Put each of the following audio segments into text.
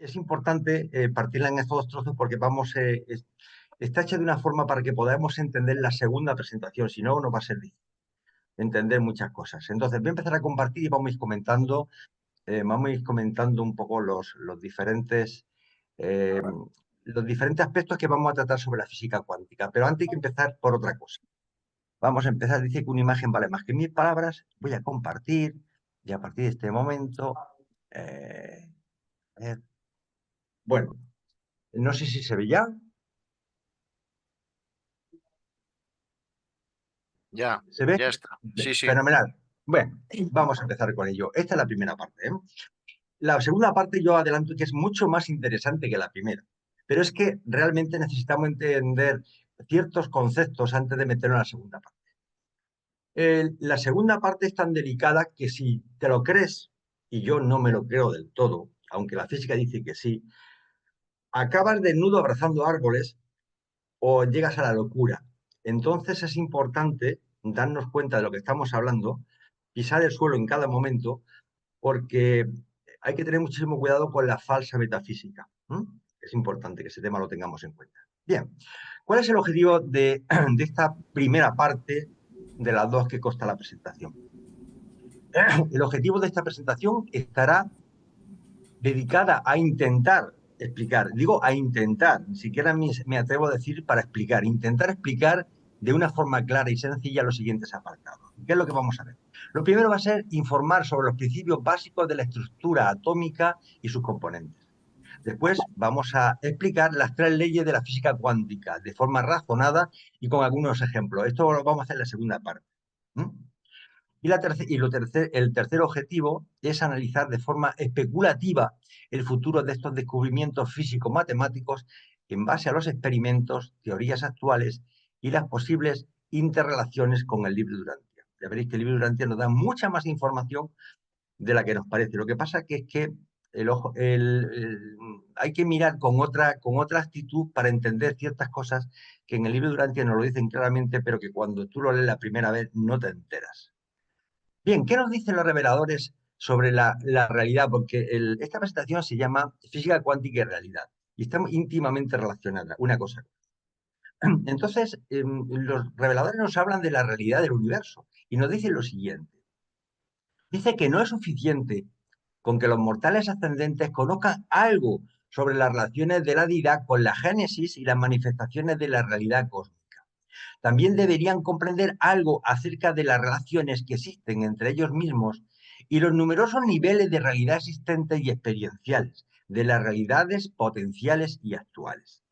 es importante partirla en estos dos trozos porque está hecha de una forma para que podamos entender la segunda presentación, si no, nos va a ser difícil entender muchas cosas. Entonces, voy a empezar a compartir y vamos a ir comentando un poco eh, los diferentes aspectos que vamos a tratar sobre la física cuántica. Pero antes hay que empezar por otra cosa. Vamos a empezar, dice que una imagen vale más que 1000 palabras. Voy a compartir y a partir de este momento... a ver. Bueno, no sé si se ve ya. Ya, ¿Se ve? ya está. Sí, sí. Fenomenal. Bueno, vamos a empezar con ello. Esta es la primera parte, ¿eh? La segunda parte yo adelanto que es mucho más interesante que la primera, pero es que realmente necesitamos entender ciertos conceptos antes de meternos en la segunda parte. La segunda parte es tan delicada que si te lo crees, y yo no me lo creo del todo, aunque la física dice que sí, acabas desnudo abrazando árboles o llegas a la locura. Entonces es importante darnos cuenta de lo que estamos hablando, pisar el suelo en cada momento, porque hay que tener muchísimo cuidado con la falsa metafísica. Es importante que ese tema lo tengamos en cuenta. Bien, ¿cuál es el objetivo de esta primera parte de las dos que consta la presentación? El objetivo de esta presentación estará dedicada a intentar explicar, digo a intentar, ni siquiera me atrevo a decir para explicar, intentar explicar de una forma clara y sencilla los siguientes apartados. ¿Qué es lo que vamos a ver? Lo primero va a ser informar sobre los principios básicos de la estructura atómica y sus componentes. Después vamos a explicar las 3 leyes de la física cuántica de forma razonada y con algunos ejemplos. Esto lo vamos a hacer en la segunda parte. ¿Mm? El tercer objetivo es analizar de forma especulativa el futuro de estos descubrimientos físico-matemáticos en base a los experimentos, teorías actuales y las posibles interrelaciones con el libro Durantia. Ya veréis que el libro Durantia nos da mucha más información de la que nos parece. Lo que pasa es que hay que mirar con otra actitud para entender ciertas cosas que en el libro Durantia nos lo dicen claramente, pero que cuando tú lo lees la primera vez no te enteras. Bien, ¿qué nos dicen los reveladores sobre la realidad? Porque esta presentación se llama Física cuántica y realidad y está íntimamente relacionada una cosa. Entonces, los reveladores nos hablan de la realidad del universo y nos dicen lo siguiente. Dice que no es suficiente con que los mortales ascendentes conozcan algo sobre las relaciones de la deidad con la génesis y las manifestaciones de la realidad cósmica. También deberían comprender algo acerca de las relaciones que existen entre ellos mismos y los numerosos niveles de realidad existentes y experienciales, de las realidades potenciales y actuales.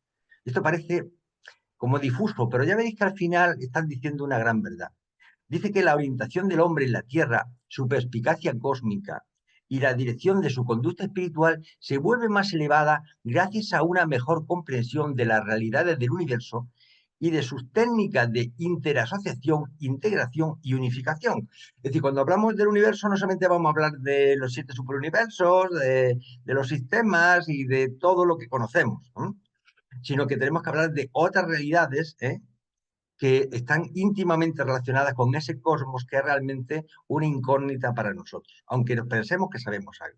Esto parece como difuso, pero ya veréis que al final están diciendo una gran verdad. Dice que la orientación del hombre en la Tierra, su perspicacia cósmica y la dirección de su conducta espiritual se vuelve más elevada gracias a una mejor comprensión de las realidades del universo y de sus técnicas de interasociación, integración y unificación. Es decir, cuando hablamos del universo no solamente vamos a hablar de los 7 superuniversos, de los sistemas y de todo lo que conocemos, ¿no? Sino que tenemos que hablar de otras realidades, que están íntimamente relacionadas con ese cosmos que es realmente una incógnita para nosotros, aunque nos pensemos que sabemos algo.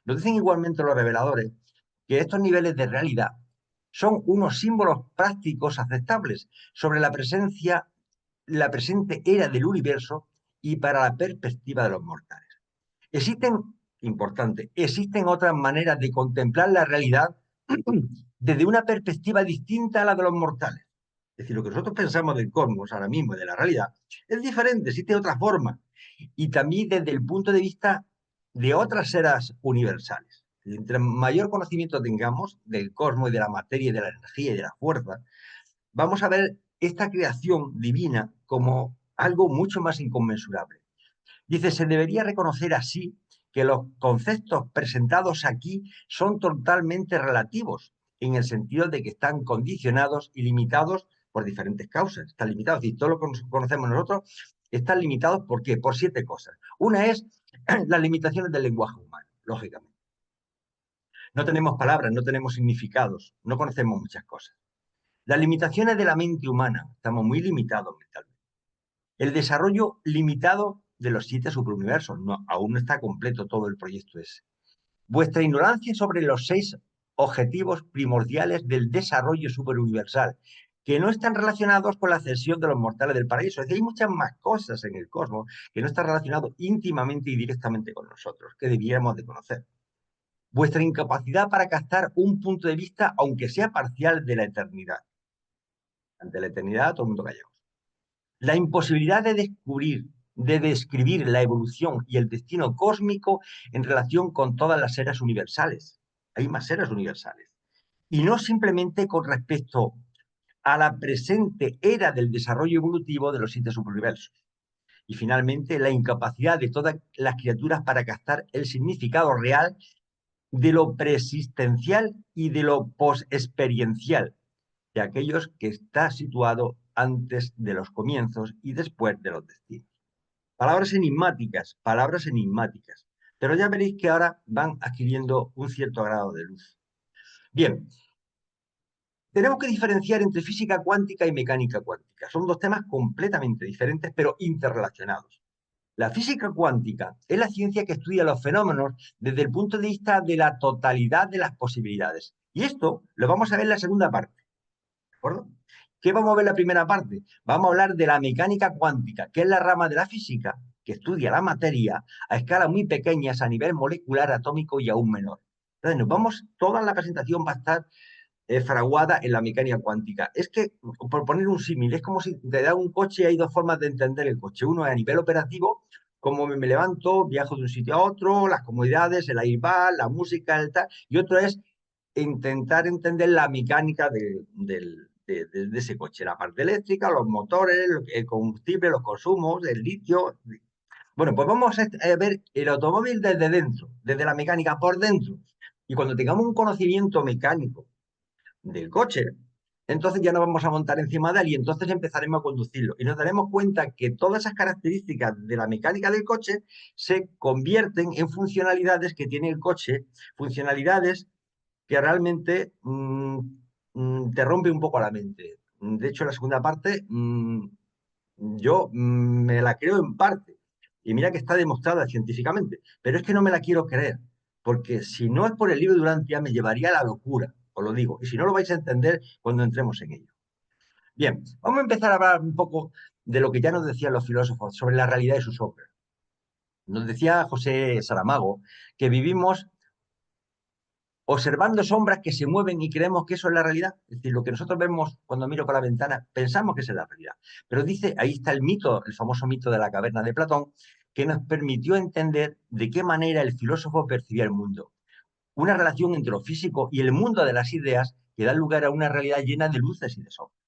Nos dicen igualmente los reveladores que estos niveles de realidad son unos símbolos prácticos aceptables sobre la presente era del universo y para la perspectiva de los mortales. Existen, importante, existen otras maneras de contemplar la realidad desde una perspectiva distinta a la de los mortales. Es decir, lo que nosotros pensamos del cosmos ahora mismo, de la realidad, es diferente, existe otra forma. Y también desde el punto de vista de otras eras universales. Entre mayor conocimiento tengamos del cosmos y de la materia y de la energía y de la fuerza, vamos a ver esta creación divina como algo mucho más inconmensurable. Dice, se debería reconocer así que los conceptos presentados aquí son totalmente relativos, en el sentido de que están condicionados y limitados por diferentes causas. Están limitados, y todo lo que conocemos nosotros están limitados, ¿por qué? Por 7 cosas. Una es las limitaciones del lenguaje humano, lógicamente. No tenemos palabras, no tenemos significados, no conocemos muchas cosas. Las limitaciones de la mente humana, estamos muy limitados mentalmente. El desarrollo limitado de los 7 superuniversos, no, aún no está completo todo el proyecto ese. Vuestra ignorancia sobre los 6 objetivos primordiales del desarrollo superuniversal, que no están relacionados con la ascensión de los mortales del paraíso. Es decir, hay muchas más cosas en el cosmos que no están relacionadas íntimamente y directamente con nosotros, que debiéramos de conocer. Vuestra incapacidad para captar un punto de vista, aunque sea parcial, de la eternidad. Ante la eternidad, todo el mundo callamos. La imposibilidad de describir la evolución y el destino cósmico en relación con todas las eras universales. Hay más eras universales. Y no simplemente con respecto a la presente era del desarrollo evolutivo de los 7 superuniversos. Y finalmente, la incapacidad de todas las criaturas para captar el significado real de lo preexistencial y de lo posexperiencial, de aquellos que está situado antes de los comienzos y después de los destinos. Palabras enigmáticas, palabras enigmáticas. Pero ya veréis que ahora van adquiriendo un cierto grado de luz. Bien, tenemos que diferenciar entre física cuántica y mecánica cuántica. Son dos temas completamente diferentes, pero interrelacionados. La física cuántica es la ciencia que estudia los fenómenos desde el punto de vista de la totalidad de las posibilidades. Y esto lo vamos a ver en la segunda parte. ¿De acuerdo? ¿Qué vamos a ver en la primera parte? Vamos a hablar de la mecánica cuántica, que es la rama de la física que estudia la materia a escalas muy pequeñas, a nivel molecular, atómico y aún menor. Entonces, toda la presentación va a estar fraguada en la mecánica cuántica. Es que, por poner un símil, es como si te da un coche y hay dos formas de entender el coche. Uno es a nivel operativo, cómo me levanto, viajo de un sitio a otro, las comodidades, el airbag, la música, el tal. Y otro es intentar entender la mecánica de ese coche, la parte eléctrica, los motores, el combustible, los consumos, el litio. Bueno, pues vamos a ver el automóvil desde dentro, desde la mecánica por dentro. Y cuando tengamos un conocimiento mecánico del coche, entonces ya nos vamos a montar encima de él y entonces empezaremos a conducirlo. Y nos daremos cuenta que todas esas características de la mecánica del coche se convierten en funcionalidades que tiene el coche, funcionalidades que realmente te rompe un poco la mente. De hecho, la segunda parte yo me la creo en parte. Y mira que está demostrada científicamente. Pero es que no me la quiero creer. Porque si no es por el libro de Durantia, me llevaría a la locura. Os lo digo. Y si no lo vais a entender cuando entremos en ello. Bien, vamos a empezar a hablar un poco de lo que ya nos decían los filósofos sobre la realidad de sus obras. Nos decía José Saramago que vivimos observando sombras que se mueven y creemos que eso es la realidad. Es decir, lo que nosotros vemos cuando miro por la ventana, pensamos que esa es la realidad. Pero dice, ahí está el mito, el famoso mito de la caverna de Platón, que nos permitió entender de qué manera el filósofo percibía el mundo. Una relación entre lo físico y el mundo de las ideas que da lugar a una realidad llena de luces y de sombras.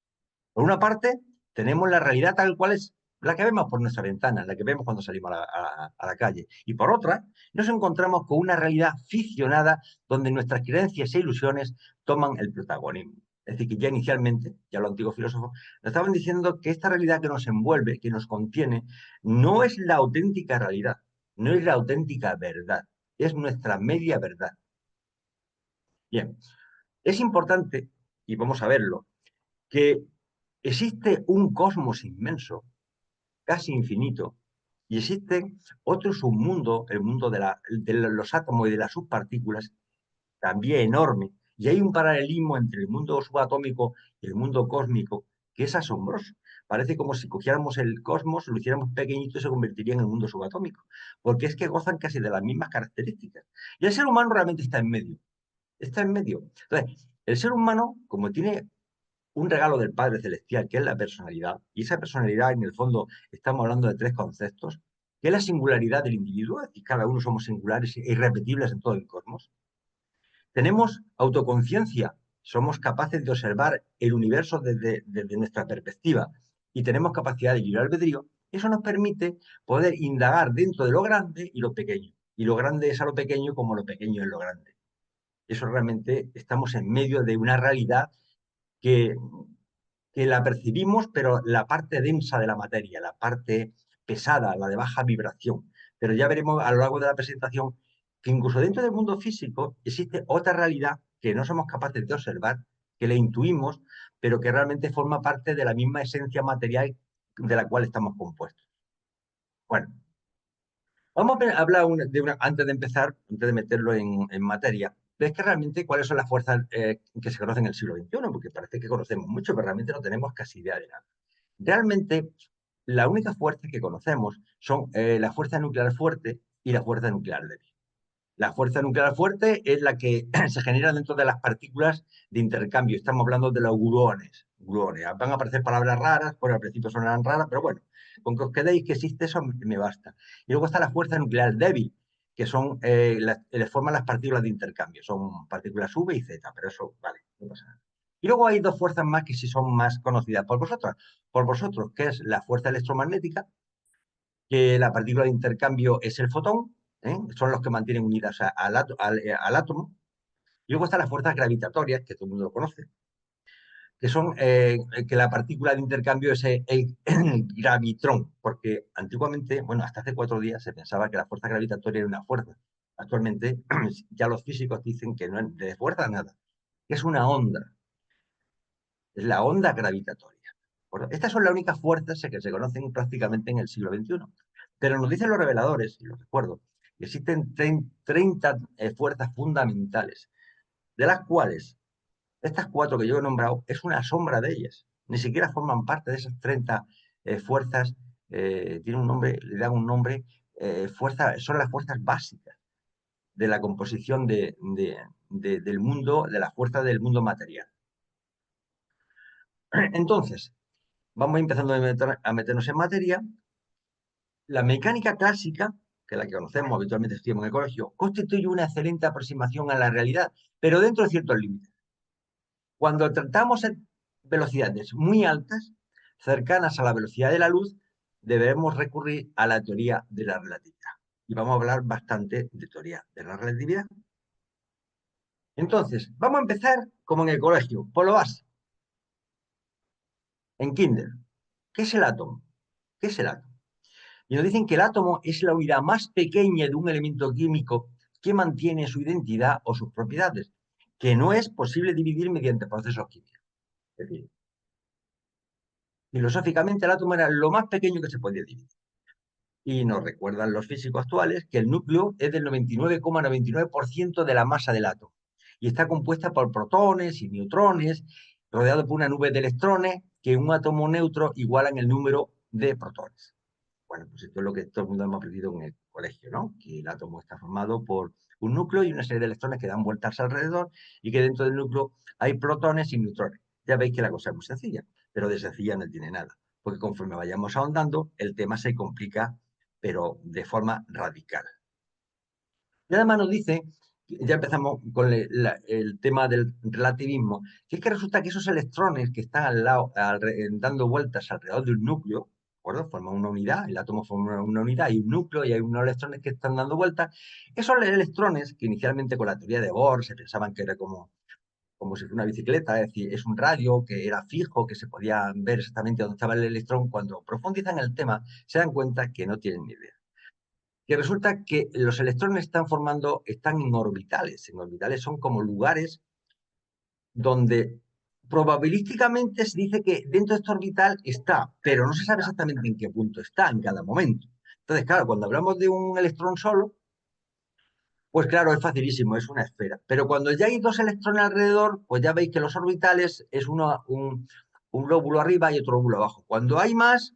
Por una parte, tenemos la realidad tal cual es la que vemos por nuestra ventana, la que vemos cuando salimos a la calle. Y por otra, nos encontramos con una realidad ficcionada donde nuestras creencias e ilusiones toman el protagonismo. Es decir, que ya inicialmente, ya los antiguos filósofos, nos estaban diciendo que esta realidad que nos envuelve, que nos contiene, no es la auténtica realidad, no es la auténtica verdad, es nuestra media verdad. Bien, es importante, y vamos a verlo, que existe un cosmos inmenso, casi infinito, y existe otro submundo, el mundo de los átomos y de las subpartículas, también enorme, y hay un paralelismo entre el mundo subatómico y el mundo cósmico que es asombroso. Parece como si cogiéramos el cosmos, lo hiciéramos pequeñito y se convertiría en el mundo subatómico, porque es que gozan casi de las mismas características. Y el ser humano realmente está en medio, está en medio. Entonces, el ser humano, como tiene un regalo del Padre Celestial, que es la personalidad, y esa personalidad, en el fondo, estamos hablando de tres conceptos, que es la singularidad del individuo, es decir, cada uno somos singulares e irrepetibles en todo el cosmos. Tenemos autoconciencia, somos capaces de observar el universo desde nuestra perspectiva y tenemos capacidad de libre albedrío. Eso nos permite poder indagar dentro de lo grande y lo pequeño. Y lo grande es a lo pequeño como lo pequeño es lo grande. Eso realmente estamos en medio de una realidad que la percibimos, pero la parte densa de la materia, la parte pesada, la de baja vibración. Pero ya veremos a lo largo de la presentación que incluso dentro del mundo físico existe otra realidad que no somos capaces de observar, que la intuimos, pero que realmente forma parte de la misma esencia material de la cual estamos compuestos. Bueno, vamos a hablar antes de empezar, antes de meterlo en materia, ves que realmente cuáles son las fuerzas que se conocen en el siglo XXI, porque parece que conocemos mucho, pero realmente no tenemos casi idea de nada. Realmente, la única fuerza que conocemos son la fuerza nuclear fuerte y la fuerza nuclear débil. La fuerza nuclear fuerte es la que se genera dentro de las partículas de intercambio. Estamos hablando de los gluones. Gluones. Van a aparecer palabras raras, por al principio sonarán raras, pero bueno, con que os quedéis que existe eso me basta. Y luego está la fuerza nuclear débil, que son, les forman las partículas de intercambio. Son partículas V y Z, pero eso, vale, no pasa nada. Y luego hay dos fuerzas más que sí son más conocidas por vosotros, que es la fuerza electromagnética, que la partícula de intercambio es el fotón, ¿eh? Son los que mantienen unidas al átomo. Y luego están las fuerzas gravitatorias, que todo el mundo lo conoce, que son que la partícula de intercambio es el gravitrón, porque antiguamente, bueno, hasta hace 4 días se pensaba que la fuerza gravitatoria era una fuerza. Actualmente ya los físicos dicen que no es de fuerza nada, que es una onda, es la onda gravitatoria. Estas son las únicas fuerzas que se conocen prácticamente en el siglo XXI. Pero nos dicen los reveladores, y lo recuerdo, que existen 30 fuerzas fundamentales, de las cuales estas 4 que yo he nombrado es una sombra de ellas. Ni siquiera forman parte de esas 30 fuerzas, tiene un nombre, le dan un nombre, son las fuerzas básicas de la composición del mundo, de la fuerza del mundo material. Entonces, vamos empezando a meternos en materia. La mecánica clásica, que es la que conocemos, habitualmente estudiamos en el colegio, constituye una excelente aproximación a la realidad, pero dentro de ciertos límites. Cuando tratamos en velocidades muy altas, cercanas a la velocidad de la luz, debemos recurrir a la teoría de la relatividad. Y vamos a hablar bastante de teoría de la relatividad. Entonces, vamos a empezar como en el colegio, por lo básico. En kinder, ¿qué es el átomo? ¿Qué es el átomo? Y nos dicen que el átomo es la unidad más pequeña de un elemento químico que mantiene su identidad o sus propiedades, que no es posible dividir mediante procesos químicos. Es decir, filosóficamente el átomo era lo más pequeño que se podía dividir. Y nos recuerdan los físicos actuales que el núcleo es del 99,99% de la masa del átomo y está compuesta por protones y neutrones, rodeado por una nube de electrones que en un átomo neutro igualan el número de protones. Bueno, pues esto es lo que todo el mundo hemos aprendido en el colegio, ¿no? Que el átomo está formado por un núcleo y una serie de electrones que dan vueltas alrededor y que dentro del núcleo hay protones y neutrones. Ya veis que la cosa es muy sencilla, pero de sencilla no tiene nada, porque conforme vayamos ahondando, el tema se complica, pero de forma radical. Y además nos dice, ya empezamos con el tema del relativismo, que es que resulta que esos electrones que están al lado, dando vueltas alrededor de un núcleo, ¿de acuerdo? Forman una unidad, el átomo forma una unidad, hay un núcleo y hay unos electrones que están dando vueltas. Esos electrones, que inicialmente con la teoría de Bohr se pensaban que era como si fuera una bicicleta, es decir, es un radio que era fijo, que se podía ver exactamente dónde estaba el electrón, cuando profundizan el tema, se dan cuenta que no tienen ni idea. Que resulta que los electrones están en orbitales. En orbitales son como lugares donde probabilísticamente se dice que dentro de este orbital está, pero no se sabe exactamente en qué punto está en cada momento. Entonces, claro, cuando hablamos de un electrón solo, pues claro, es facilísimo, es una esfera. Pero cuando ya hay 2 electrones alrededor, pues ya veis que los orbitales es un lóbulo arriba y otro lóbulo abajo. Cuando hay más,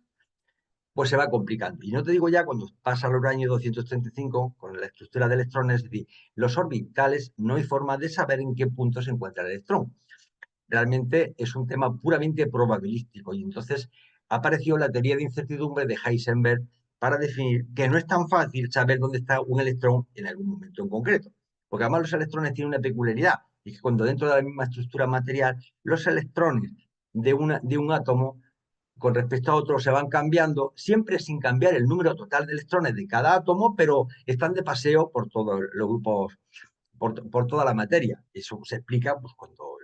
pues se va complicando. Y no te digo ya cuando pasa el uranio 235 con la estructura de electrones, es decir, los orbitales no hay forma de saber en qué punto se encuentra el electrón. Realmente es un tema puramente probabilístico y entonces apareció la teoría de incertidumbre de Heisenberg para definir que no es tan fácil saber dónde está un electrón en algún momento en concreto. Porque además los electrones tienen una peculiaridad, y que cuando dentro de la misma estructura material, los electrones de un átomo con respecto a otros se van cambiando, siempre sin cambiar el número total de electrones de cada átomo, pero están de paseo por todos los grupos, por toda la materia. Eso se explica pues, cuando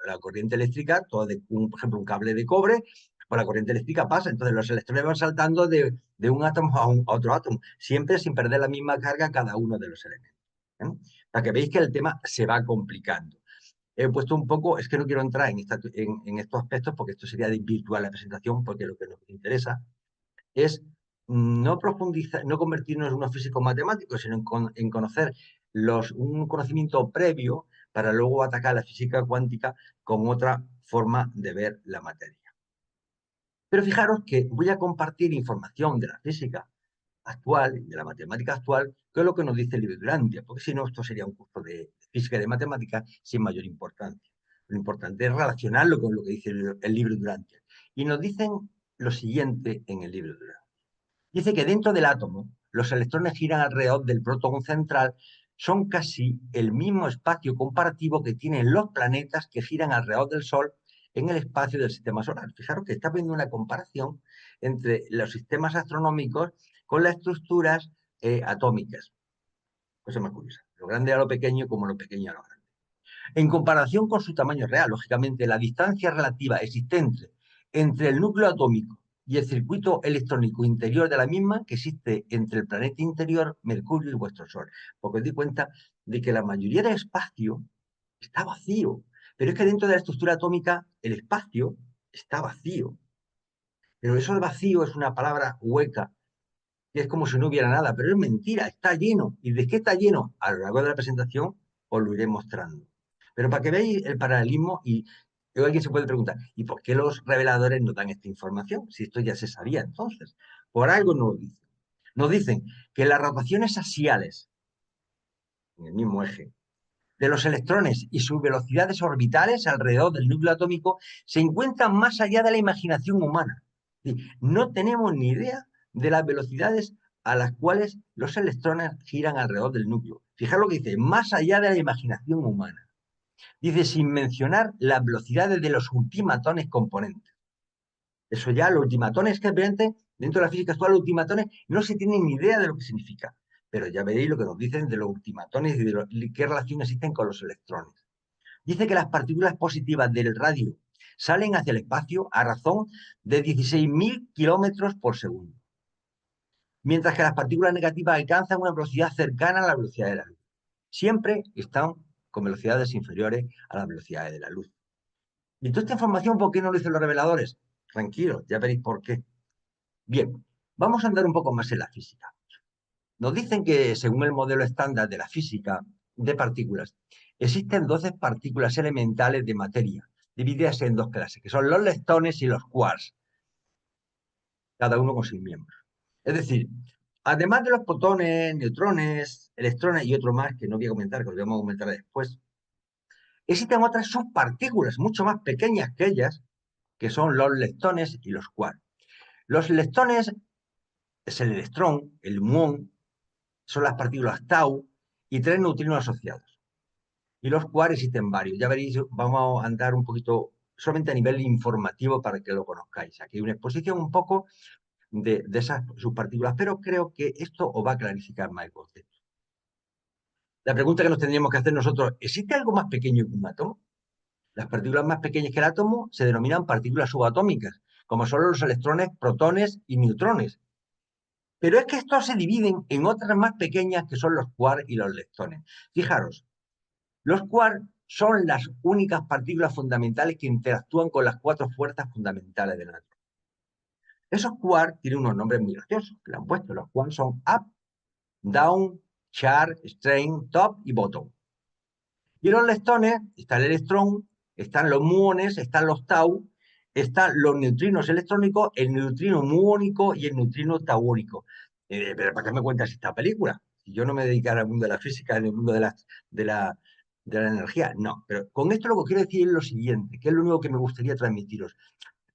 la corriente eléctrica, por ejemplo, un cable de cobre, pues la corriente eléctrica pasa, entonces los electrones van saltando de un átomo a otro átomo, siempre sin perder la misma carga cada uno de los elementos. Para que veáis que el tema se va complicando. He puesto un poco, es que no quiero entrar en estos aspectos porque esto sería desvirtuar la presentación, porque lo que nos interesa es no profundizar, no convertirnos en unos físicos matemáticos, sino en conocer un conocimiento previo para luego atacar la física cuántica con otra forma de ver la materia. Pero fijaros que voy a compartir información de la física actual y de la matemática actual, que es lo que nos dice el libro de Durantia, porque si no, esto sería un curso de física y de matemáticas sin mayor importancia. Lo importante es relacionarlo con lo que dice el libro de Durantia. Y nos dicen lo siguiente en el libro de Durantia. Dice que dentro del átomo, los electrones giran alrededor del protón central, son casi el mismo espacio comparativo que tienen los planetas que giran alrededor del Sol en el espacio del sistema solar. Fijaros que está viendo una comparación entre los sistemas astronómicos con las estructuras atómicas. Cosa más curiosa. Lo grande a lo pequeño como lo pequeño a lo grande. En comparación con su tamaño real, lógicamente, la distancia relativa existente entre el núcleo atómico y el circuito electrónico interior de la misma que existe entre el planeta interior, Mercurio y vuestro Sol. Porque os di cuenta de que la mayoría del espacio está vacío. Pero es que dentro de la estructura atómica el espacio está vacío. Pero eso de vacío es una palabra hueca, que es como si no hubiera nada, pero es mentira, está lleno. ¿Y de qué está lleno? A lo largo de la presentación os lo iré mostrando. Pero para que veáis el paralelismo y alguien se puede preguntar, ¿y por qué los reveladores no dan esta información? Si esto ya se sabía entonces. Por algo nos lo dicen. Nos dicen que las rotaciones axiales, en el mismo eje, de los electrones y sus velocidades orbitales alrededor del núcleo atómico se encuentran más allá de la imaginación humana. No tenemos ni idea de las velocidades a las cuales los electrones giran alrededor del núcleo. Fijaros lo que dice, más allá de la imaginación humana. Dice, sin mencionar las velocidades de los ultimatones componentes. Eso ya, los ultimatones que dentro de la física actual, los ultimatones no se tienen ni idea de lo que significa. Pero ya veréis lo que nos dicen de los ultimatones y de qué relación existen con los electrones. Dice que las partículas positivas del radio salen hacia el espacio a razón de 16.000 kilómetros por segundo, mientras que las partículas negativas alcanzan una velocidad cercana a la velocidad de la luz. Siempre están con velocidades inferiores a las velocidades de la luz. ¿Y toda esta información por qué no lo dicen los reveladores? Tranquilo, ya veréis por qué. Bien, vamos a andar un poco más en la física. Nos dicen que, según el modelo estándar de la física de partículas, existen 12 partículas elementales de materia, divididas en dos clases, que son los leptones y los quarks, cada uno con sus miembros. Es decir, además de los protones, neutrones, electrones y otro más que no voy a comentar, que os vamos a comentar después, existen otras subpartículas mucho más pequeñas que ellas, que son los leptones y los quarks. Los leptones es el electrón, el muón, son las partículas tau y tres neutrinos asociados. Y los quarks existen varios. Ya veréis, vamos a andar un poquito solamente a nivel informativo para que lo conozcáis. Aquí hay una exposición un poco de esas subpartículas, pero creo que esto os va a clarificar más el concepto. La pregunta que nos tendríamos que hacer nosotros, ¿existe algo más pequeño que un átomo? Las partículas más pequeñas que el átomo se denominan partículas subatómicas, como son los electrones, protones y neutrones. Pero es que estos se dividen en otras más pequeñas que son los quarks y los leptones. Fijaros, los quarks son las únicas partículas fundamentales que interactúan con las cuatro fuerzas fundamentales del átomo. Esos quarks tienen unos nombres muy graciosos que le han puesto. Los quarks son up, down, charge, strain, top y bottom. Y los leptones, está el electrón, están los muones, están los tau, están los neutrinos electrónicos, el neutrino muónico y el neutrino tauónico. Pero ¿para qué me cuentas esta película? Si yo no me dedicara al mundo de la física, en el mundo de la, de la energía, no. Pero con esto lo que quiero decir es lo siguiente, que es lo único que me gustaría transmitiros.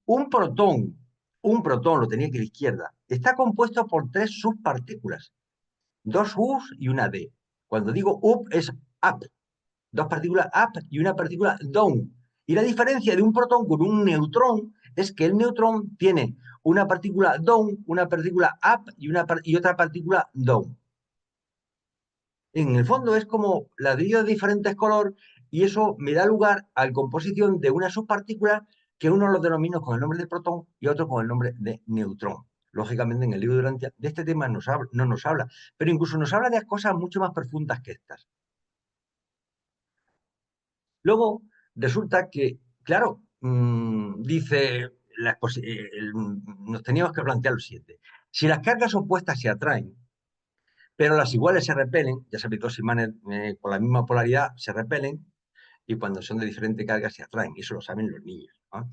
Un protón, lo tenía aquí a la izquierda, está compuesto por tres subpartículas, dos U's y una D. Cuando digo up es up, dos partículas up y una partícula down. Y la diferencia de un protón con un neutrón es que el neutrón tiene una partícula down, una partícula up y otra partícula down. En el fondo es como ladrillos de diferentes color y eso me da lugar a la composición de una subpartícula que uno lo denomina con el nombre de protón y otro con el nombre de neutrón. Lógicamente en el libro de Durantia de este tema no nos habla, pero incluso nos habla de cosas mucho más profundas que estas. Luego, resulta que, claro, dice, nos teníamos que plantear lo siguiente. Si las cargas opuestas se atraen, pero las iguales se repelen, ya sabéis, dos imanes con la misma polaridad se repelen, y cuando son de diferente carga se atraen, y eso lo saben los niños, ¿no?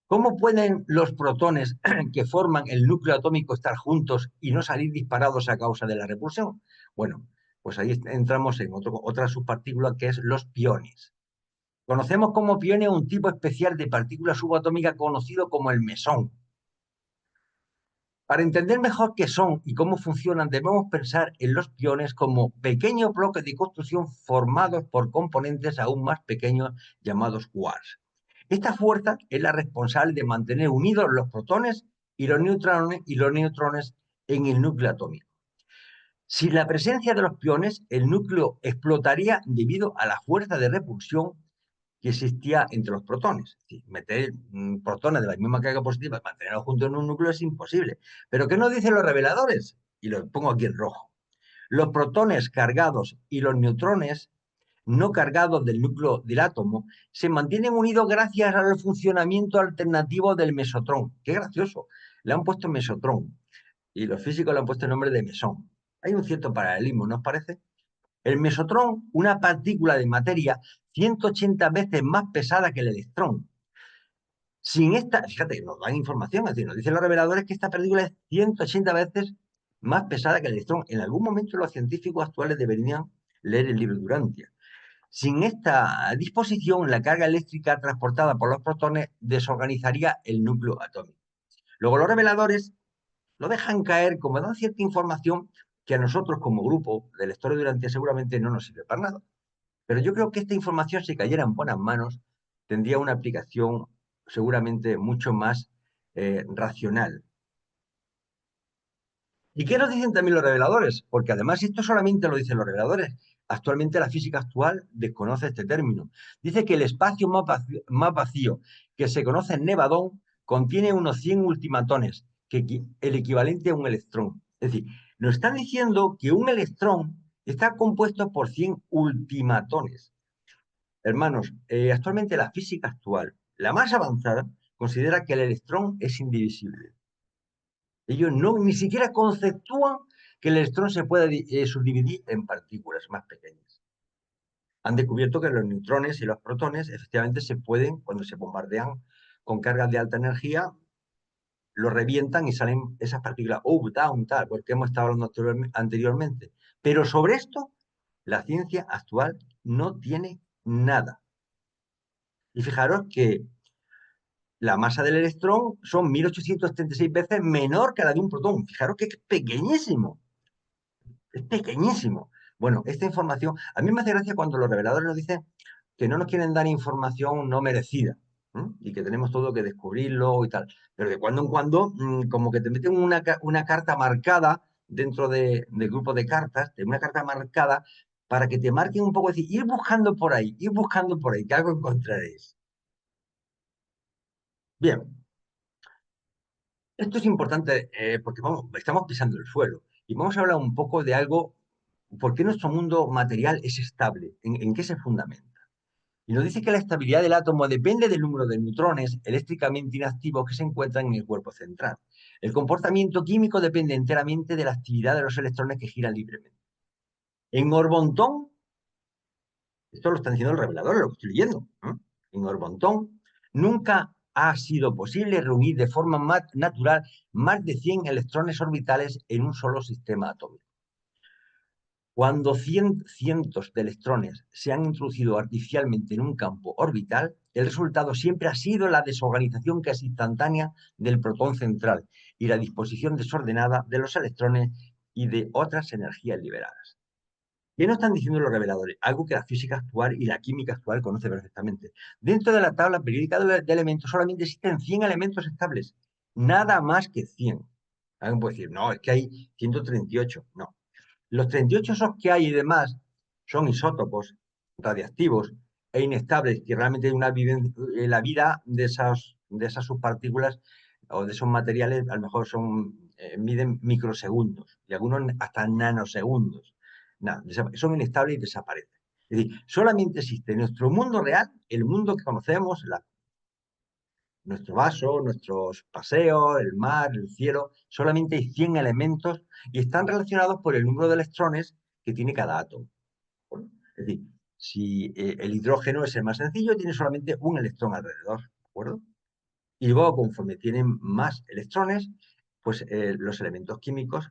¿Cómo pueden los protones que forman el núcleo atómico estar juntos y no salir disparados a causa de la repulsión? Bueno, pues ahí entramos en otra subpartícula que es los piones. Conocemos como pione un tipo especial de partícula subatómica conocido como el mesón. Para entender mejor qué son y cómo funcionan, debemos pensar en los piones como pequeños bloques de construcción formados por componentes aún más pequeños llamados quarks. Esta fuerza es la responsable de mantener unidos los protones y los neutrones en el núcleo atómico. Sin la presencia de los piones, el núcleo explotaría debido a la fuerza de repulsión que existía entre los protones. Es decir, meter protones de la misma carga positiva y mantenerlos juntos en un núcleo es imposible. ¿Pero qué nos dicen los reveladores? Y lo pongo aquí en rojo. Los protones cargados y los neutrones no cargados del núcleo del átomo se mantienen unidos gracias al funcionamiento alternativo del mesotrón. ¡Qué gracioso! Le han puesto mesotrón y los físicos le han puesto el nombre de mesón. Hay un cierto paralelismo, ¿no os parece? El mesotrón, una partícula de materia 180 veces más pesada que el electrón. Sin esta, fíjate, nos dan información, es decir, nos dicen los reveladores que esta partícula es 180 veces más pesada que el electrón. En algún momento los científicos actuales deberían leer el libro Durantia. Sin esta disposición, la carga eléctrica transportada por los protones desorganizaría el núcleo atómico. Luego los reveladores lo dejan caer como dan cierta información que a nosotros como grupo de lectores Durantia seguramente no nos sirve para nada. Pero yo creo que esta información, si cayera en buenas manos, tendría una aplicación seguramente mucho más racional. ¿Y qué nos dicen también los reveladores? Porque además esto solamente lo dicen los reveladores. Actualmente la física actual desconoce este término. Dice que el espacio más vacío que se conoce en Nevadón contiene unos 100 ultimatones, que el equivalente a un electrón. Es decir, nos están diciendo que un electrón está compuesto por 100 ultimatones. Hermanos, actualmente la física actual, la más avanzada, considera que el electrón es indivisible. Ellos no, ni siquiera conceptúan que el electrón se pueda subdividir en partículas más pequeñas. Han descubierto que los neutrones y los protones efectivamente se pueden, cuando se bombardean con cargas de alta energía, lo revientan y salen esas partículas up, down, tal, porque hemos estado hablando anteriormente. Pero sobre esto, la ciencia actual no tiene nada. Y fijaros que la masa del electrón son 1876 veces menor que la de un protón. Fijaros que es pequeñísimo. Es pequeñísimo. Bueno, esta información, a mí me hace gracia cuando los reveladores nos dicen que no nos quieren dar información no merecida, ¿m? Y que tenemos todo que descubrirlo y tal. Pero de cuando en cuando, como que te meten una carta marcada dentro del grupo de cartas, de una carta marcada, para que te marquen un poco, decir, ir buscando por ahí, que algo encontraréis. Bien, esto es importante porque estamos pisando el suelo y vamos a hablar un poco de algo, ¿por qué nuestro mundo material es estable? ¿En qué se fundamenta? Y nos dice que la estabilidad del átomo depende del número de neutrones eléctricamente inactivos que se encuentran en el cuerpo central. El comportamiento químico depende enteramente de la actividad de los electrones que giran libremente. En Orbontón, esto lo están diciendo el revelador, lo que estoy leyendo, ¿no? En Orbontón nunca ha sido posible reunir de forma natural más de 100 electrones orbitales en un solo sistema atómico. Cuando cientos de electrones se han introducido artificialmente en un campo orbital, el resultado siempre ha sido la desorganización casi instantánea del protón central y la disposición desordenada de los electrones y de otras energías liberadas. ¿Qué nos están diciendo los reveladores? Algo que la física actual y la química actual conoce perfectamente. Dentro de la tabla periódica de elementos solamente existen 100 elementos estables, nada más que 100. Alguien puede decir, no, es que hay 138. No. Los 38 esos que hay y demás son isótopos radiactivos e inestables, que realmente la vida de esas subpartículas o de esos materiales a lo mejor miden microsegundos y algunos hasta nanosegundos. Nada, son inestables y desaparecen. Es decir, solamente existe en nuestro mundo real, el mundo que conocemos, nuestro vaso, nuestros paseos, el mar, el cielo, solamente hay 100 elementos y están relacionados por el número de electrones que tiene cada átomo. ¿De acuerdo? Es decir, si el hidrógeno es el más sencillo, tiene solamente un electrón alrededor, ¿de acuerdo? Y luego, conforme tienen más electrones, pues los elementos químicos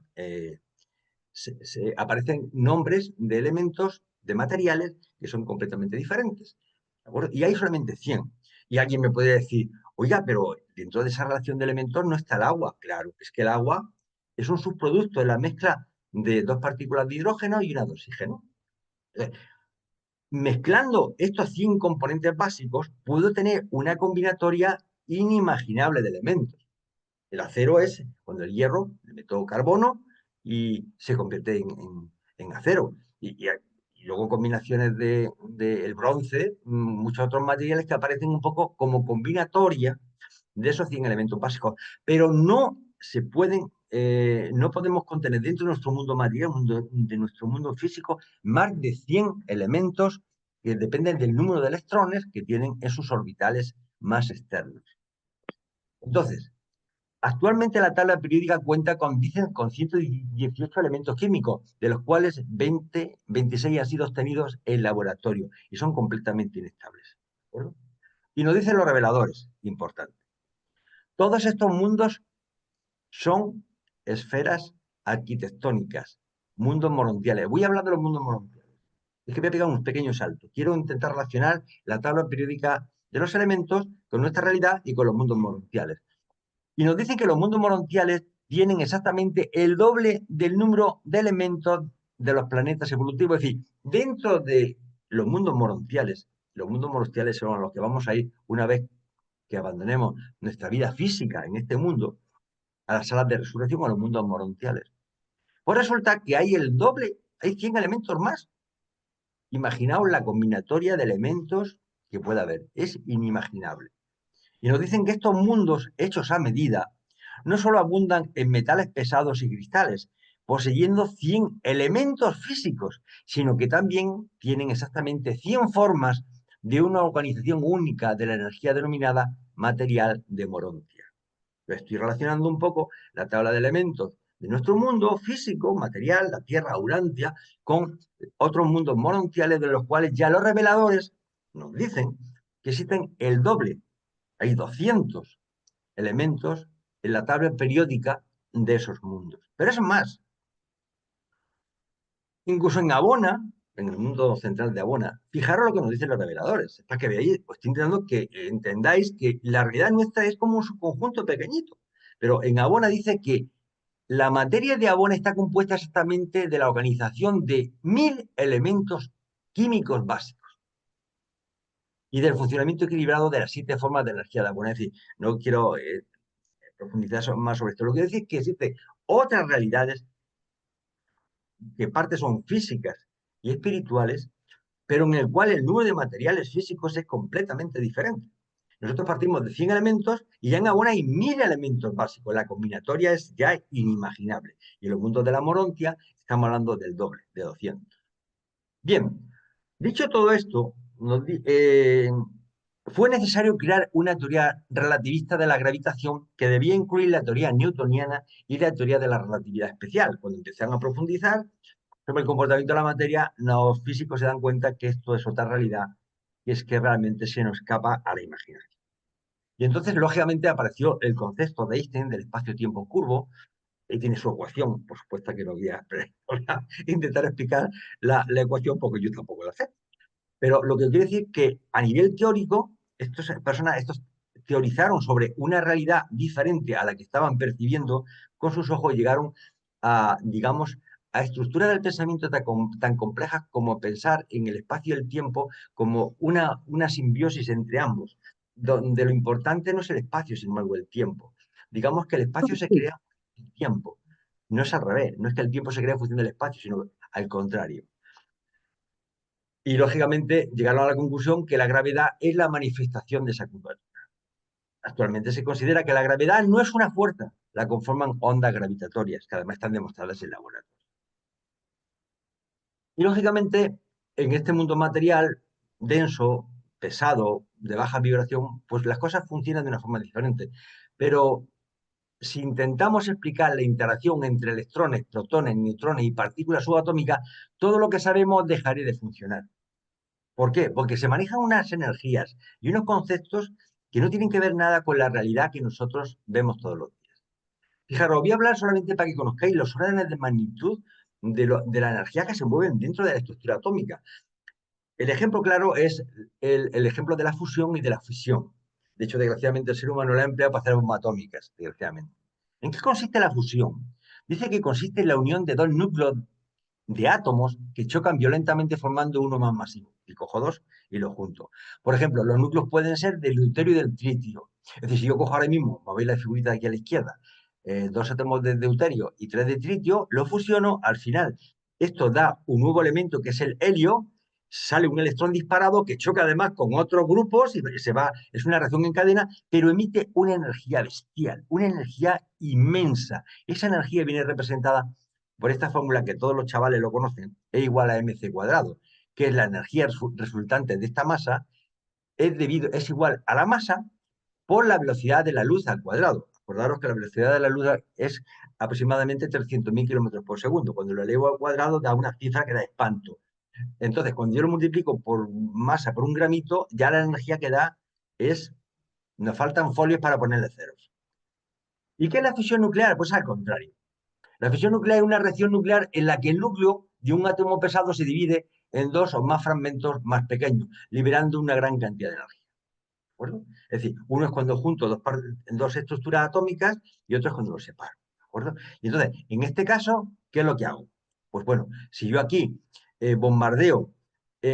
aparecen nombres de elementos, de materiales que son completamente diferentes. ¿De acuerdo? Y hay solamente 100. Y alguien me puede decir, oiga, pero dentro de esa relación de elementos no está el agua. Claro, es que el agua es un subproducto de la mezcla de dos partículas de hidrógeno y una de oxígeno. Mezclando estos 100 componentes básicos, puedo tener una combinatoria inimaginable de elementos. El acero es cuando el hierro le meto carbono y se convierte en acero. Y luego combinaciones de el bronce, muchos otros materiales que aparecen un poco como combinatoria de esos 100 elementos básicos. Pero no se pueden, no podemos contener dentro de nuestro mundo material, de nuestro mundo físico, más de 100 elementos que dependen del número de electrones que tienen en sus orbitales más externos. Entonces, actualmente la tabla periódica cuenta dicen, con 118 elementos químicos, de los cuales 26 han sido obtenidos en laboratorio y son completamente inestables. ¿De acuerdo? Y nos dicen los reveladores, importante. Todos estos mundos son esferas arquitectónicas, mundos morontiales. Voy a hablar de los mundos morontiales. Es que voy a pegar un pequeño salto. Quiero intentar relacionar la tabla periódica de los elementos con nuestra realidad y con los mundos morontiales. Y nos dicen que los mundos morontiales tienen exactamente el doble del número de elementos de los planetas evolutivos. Es decir, dentro de los mundos morontiales son a los que vamos a ir una vez que abandonemos nuestra vida física en este mundo, a las salas de resurrección o a los mundos morontiales. Pues resulta que hay el doble, hay 100 elementos más. Imaginaos la combinatoria de elementos que pueda haber. Es inimaginable. Y nos dicen que estos mundos hechos a medida no solo abundan en metales pesados y cristales, poseyendo 100 elementos físicos, sino que también tienen exactamente 100 formas de una organización única de la energía denominada material de Morontia. Lo estoy relacionando un poco la tabla de elementos de nuestro mundo físico, material, la Tierra, Urantia, con otros mundos morontiales de los cuales ya los reveladores nos dicen que existen el doble. Hay 200 elementos en la tabla periódica de esos mundos. Pero es más, incluso en Abona, en el mundo central de Abona, fijaros lo que nos dicen los reveladores, para que veáis, pues estoy intentando que entendáis que la realidad nuestra es como un subconjunto pequeñito. Pero en Abona dice que la materia de Abona está compuesta exactamente de la organización de 1000 elementos químicos básicos y del funcionamiento equilibrado de las 7 formas de energía de Abona. Es decir, no quiero profundizar más sobre esto. Lo que quiero decir es que existen otras realidades que parte son físicas y espirituales, pero en el cual el número de materiales físicos es completamente diferente. Nosotros partimos de 100 elementos y ya en Abona hay 1000 elementos básicos. La combinatoria es ya inimaginable. Y en los mundos de la Morontia estamos hablando del doble, de 200. Bien, dicho todo esto, fue necesario crear una teoría relativista de la gravitación que debía incluir la teoría newtoniana y la teoría de la relatividad especial. Cuando empezaron a profundizar sobre el comportamiento de la materia, los físicos se dan cuenta que esto es otra realidad, y es que realmente se nos escapa a la imaginación. Y entonces, lógicamente, apareció el concepto de Einstein del espacio-tiempo curvo, y tiene su ecuación, por supuesto que no voy a, intentar explicar la ecuación porque yo tampoco la sé. Pero lo que quiero decir es que a nivel teórico, estos teorizaron sobre una realidad diferente a la que estaban percibiendo con sus ojos, llegaron a, digamos, a estructuras del pensamiento tan complejas como pensar en el espacio y el tiempo como una simbiosis entre ambos, donde lo importante no es el espacio, sino algo el tiempo. Digamos que el espacio se crea en el tiempo, no es al revés, no es que el tiempo se crea en función del espacio, sino al contrario. Y lógicamente llegaron a la conclusión que la gravedad es la manifestación de esa curvatura. Actualmente se considera que la gravedad no es una fuerza, la conforman ondas gravitatorias, que además están demostradas en laboratorio. Y lógicamente, en este mundo material denso, pesado, de baja vibración, pues las cosas funcionan de una forma diferente. Pero si intentamos explicar la interacción entre electrones, protones, neutrones y partículas subatómicas, todo lo que sabemos dejaría de funcionar. ¿Por qué? Porque se manejan unas energías y unos conceptos que no tienen que ver nada con la realidad que nosotros vemos todos los días. Fijaros, voy a hablar solamente para que conozcáis los órdenes de magnitud de la energía que se mueven dentro de la estructura atómica. El ejemplo claro es el ejemplo de la fusión y de la fisión. De hecho, desgraciadamente, el ser humano la ha empleado para hacer bombas atómicas, desgraciadamente. ¿En qué consiste la fusión? Dice que consiste en la unión de dos núcleos de átomos que chocan violentamente formando uno más masivo. Y cojo dos y los junto. Por ejemplo, los núcleos pueden ser del deuterio y del tritio. Es decir, si yo cojo ahora mismo, me veis la figurita aquí a la izquierda, dos átomos de deuterio y tres de tritio, lo fusiono, al final esto da un nuevo elemento que es el helio, sale un electrón disparado que choca además con otros grupos y se va, es una reacción en cadena, pero emite una energía bestial, una energía inmensa. Esa energía viene representada por esta fórmula que todos los chavales lo conocen, E igual a mc cuadrado, que es la energía resultante de esta masa, es igual a la masa por la velocidad de la luz al cuadrado. Acordaros que la velocidad de la luz es aproximadamente 300.000 kilómetros por segundo. Cuando lo elevo al cuadrado da una cifra que da espanto. Entonces, cuando yo lo multiplico por masa por un gramito, ya la energía que da es, nos faltan folios para ponerle ceros. ¿Y qué es la fisión nuclear? Pues al contrario. La fisión nuclear es una reacción nuclear en la que el núcleo de un átomo pesado se divide en dos o más fragmentos más pequeños, liberando una gran cantidad de energía. ¿De acuerdo? Es decir, uno es cuando junto dos estructuras atómicas y otro es cuando los separo. ¿De acuerdo? Y entonces, en este caso, ¿qué es lo que hago? Pues bueno, si yo aquí bombardeo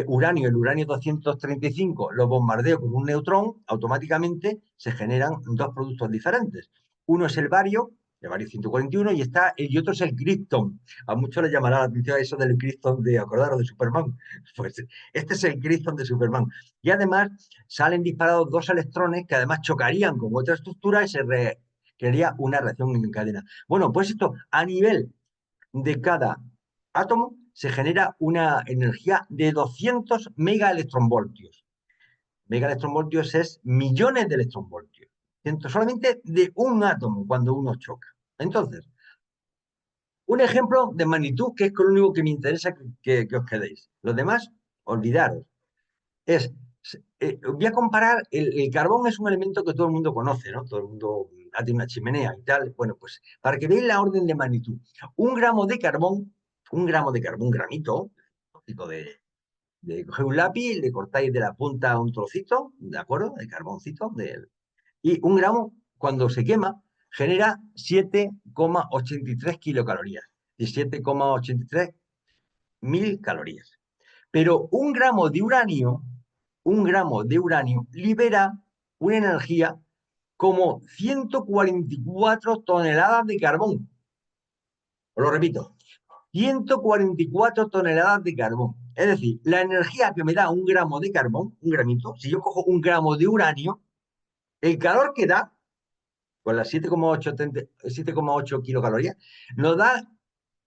uranio, el uranio 235, lo bombardeo con un neutrón, automáticamente se generan dos productos diferentes. Uno es el bario 141, y otro es el Krypton. A muchos les llamará la atención eso del Krypton de, acordaros, de Superman. Pues este es el Krypton de Superman. Y además salen disparados dos electrones que además chocarían con otra estructura y crearía una reacción en cadena. Bueno, pues esto a nivel de cada átomo se genera una energía de 200 megaelectronvoltios. Megaelectronvoltios es millones de electronvoltios. Solamente de un átomo cuando uno choca. Entonces, un ejemplo de magnitud que es con lo único que me interesa que os quedéis. Los demás, olvidaros. Voy a comparar, el carbón es un elemento que todo el mundo conoce, ¿no? Todo el mundo ha tenido una chimenea y tal. Bueno, pues para que veáis la orden de magnitud. Un gramo de carbón, un gramito, un trocito coger un lápiz, le cortáis de la punta un trocito, ¿de acuerdo? De carboncito. Y un gramo, cuando se quema, genera 7,83 kilocalorías. Y 7,83 mil calorías. Pero un gramo de uranio libera una energía como 144 toneladas de carbón. Os lo repito, 144 toneladas de carbón. Es decir, la energía que me da un gramo de carbón, un gramito, si yo cojo un gramo de uranio, el calor que da, con las 7,8 kilocalorías, nos da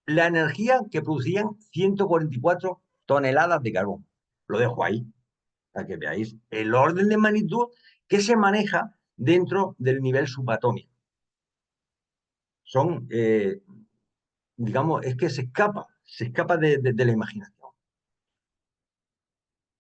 la energía que producirían 144 toneladas de carbón. Lo dejo ahí, para que veáis el orden de magnitud que se maneja dentro del nivel subatómico. Son, digamos, es que se escapa de la imaginación.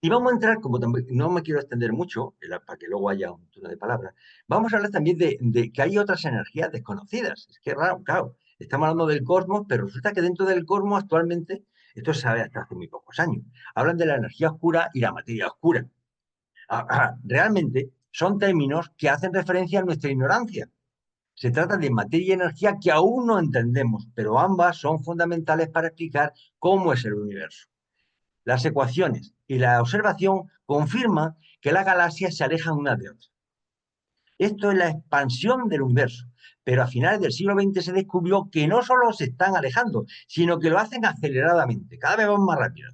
Y vamos a entrar, como no me quiero extender mucho, para que luego haya un turno de palabras, vamos a hablar también de que hay otras energías desconocidas. Es que raro, claro, estamos hablando del cosmos, pero resulta que dentro del cosmos actualmente, esto se sabe hasta hace muy pocos años, hablan de la energía oscura y la materia oscura. Realmente son términos que hacen referencia a nuestra ignorancia. Se trata de materia y energía que aún no entendemos, pero ambas son fundamentales para explicar cómo es el universo. Las ecuaciones y la observación confirman que las galaxias se alejan unas de otras. Esto es la expansión del universo, pero a finales del siglo XX se descubrió que no solo se están alejando, sino que lo hacen aceleradamente, cada vez más rápido.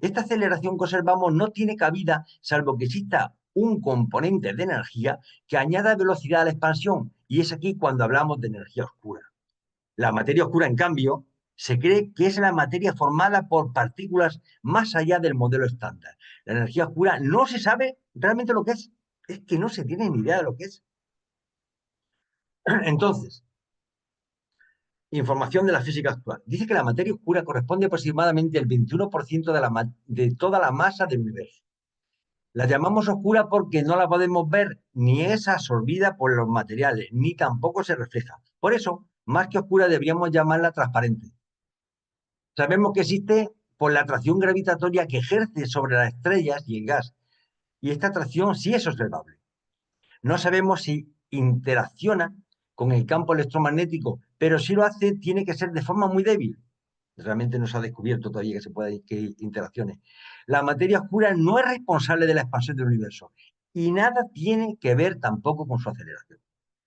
Esta aceleración que observamos no tiene cabida salvo que exista un componente de energía que añada velocidad a la expansión, y es aquí cuando hablamos de energía oscura. La materia oscura, en cambio, Se cree que es la materia formada por partículas más allá del modelo estándar. La energía oscura no se sabe realmente lo que es. Es que no se tiene ni idea de lo que es. Entonces, información de la física actual. Dice que la materia oscura corresponde aproximadamente al 21% de toda la masa del universo. La llamamos oscura porque no la podemos ver, ni es absorbida por los materiales, ni tampoco se refleja. Por eso, más que oscura, deberíamos llamarla transparente. Sabemos que existe por la atracción gravitatoria que ejerce sobre las estrellas y el gas, y esta atracción sí es observable. No sabemos si interacciona con el campo electromagnético, pero si lo hace, tiene que ser de forma muy débil. Realmente no se ha descubierto todavía que se pueda que interaccione. La materia oscura no es responsable de la expansión del universo y nada tiene que ver tampoco con su aceleración.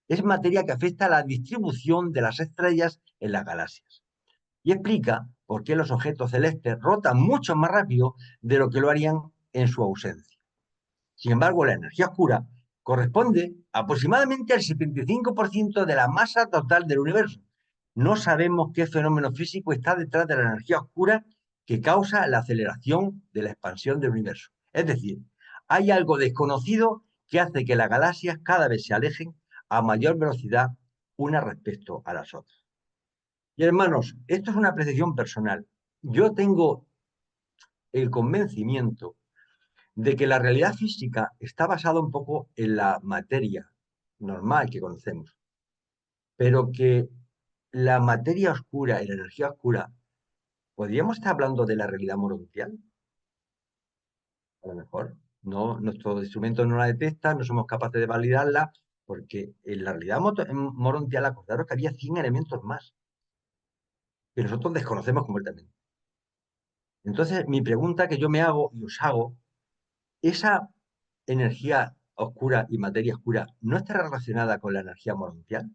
Es materia que afecta a la distribución de las estrellas en las galaxias y explica por qué los objetos celestes rotan mucho más rápido de lo que lo harían en su ausencia. Sin embargo, la energía oscura corresponde aproximadamente al 75% de la masa total del universo. No sabemos qué fenómeno físico está detrás de la energía oscura que causa la aceleración de la expansión del universo. Es decir, hay algo desconocido que hace que las galaxias cada vez se alejen a mayor velocidad unas respecto a las otras. Y hermanos, esto es una apreciación personal. Yo tengo el convencimiento de que la realidad física está basada un poco en la materia normal que conocemos, pero que la materia oscura y la energía oscura, ¿podríamos estar hablando de la realidad morontial? A lo mejor. No, nuestros instrumentos no la detectan, no somos capaces de validarla, porque en la realidad morontial, acordaros que había 100 elementos más, que nosotros desconocemos completamente. Entonces, mi pregunta que yo me hago y os hago, ¿esa energía oscura y materia oscura no está relacionada con la energía morontial?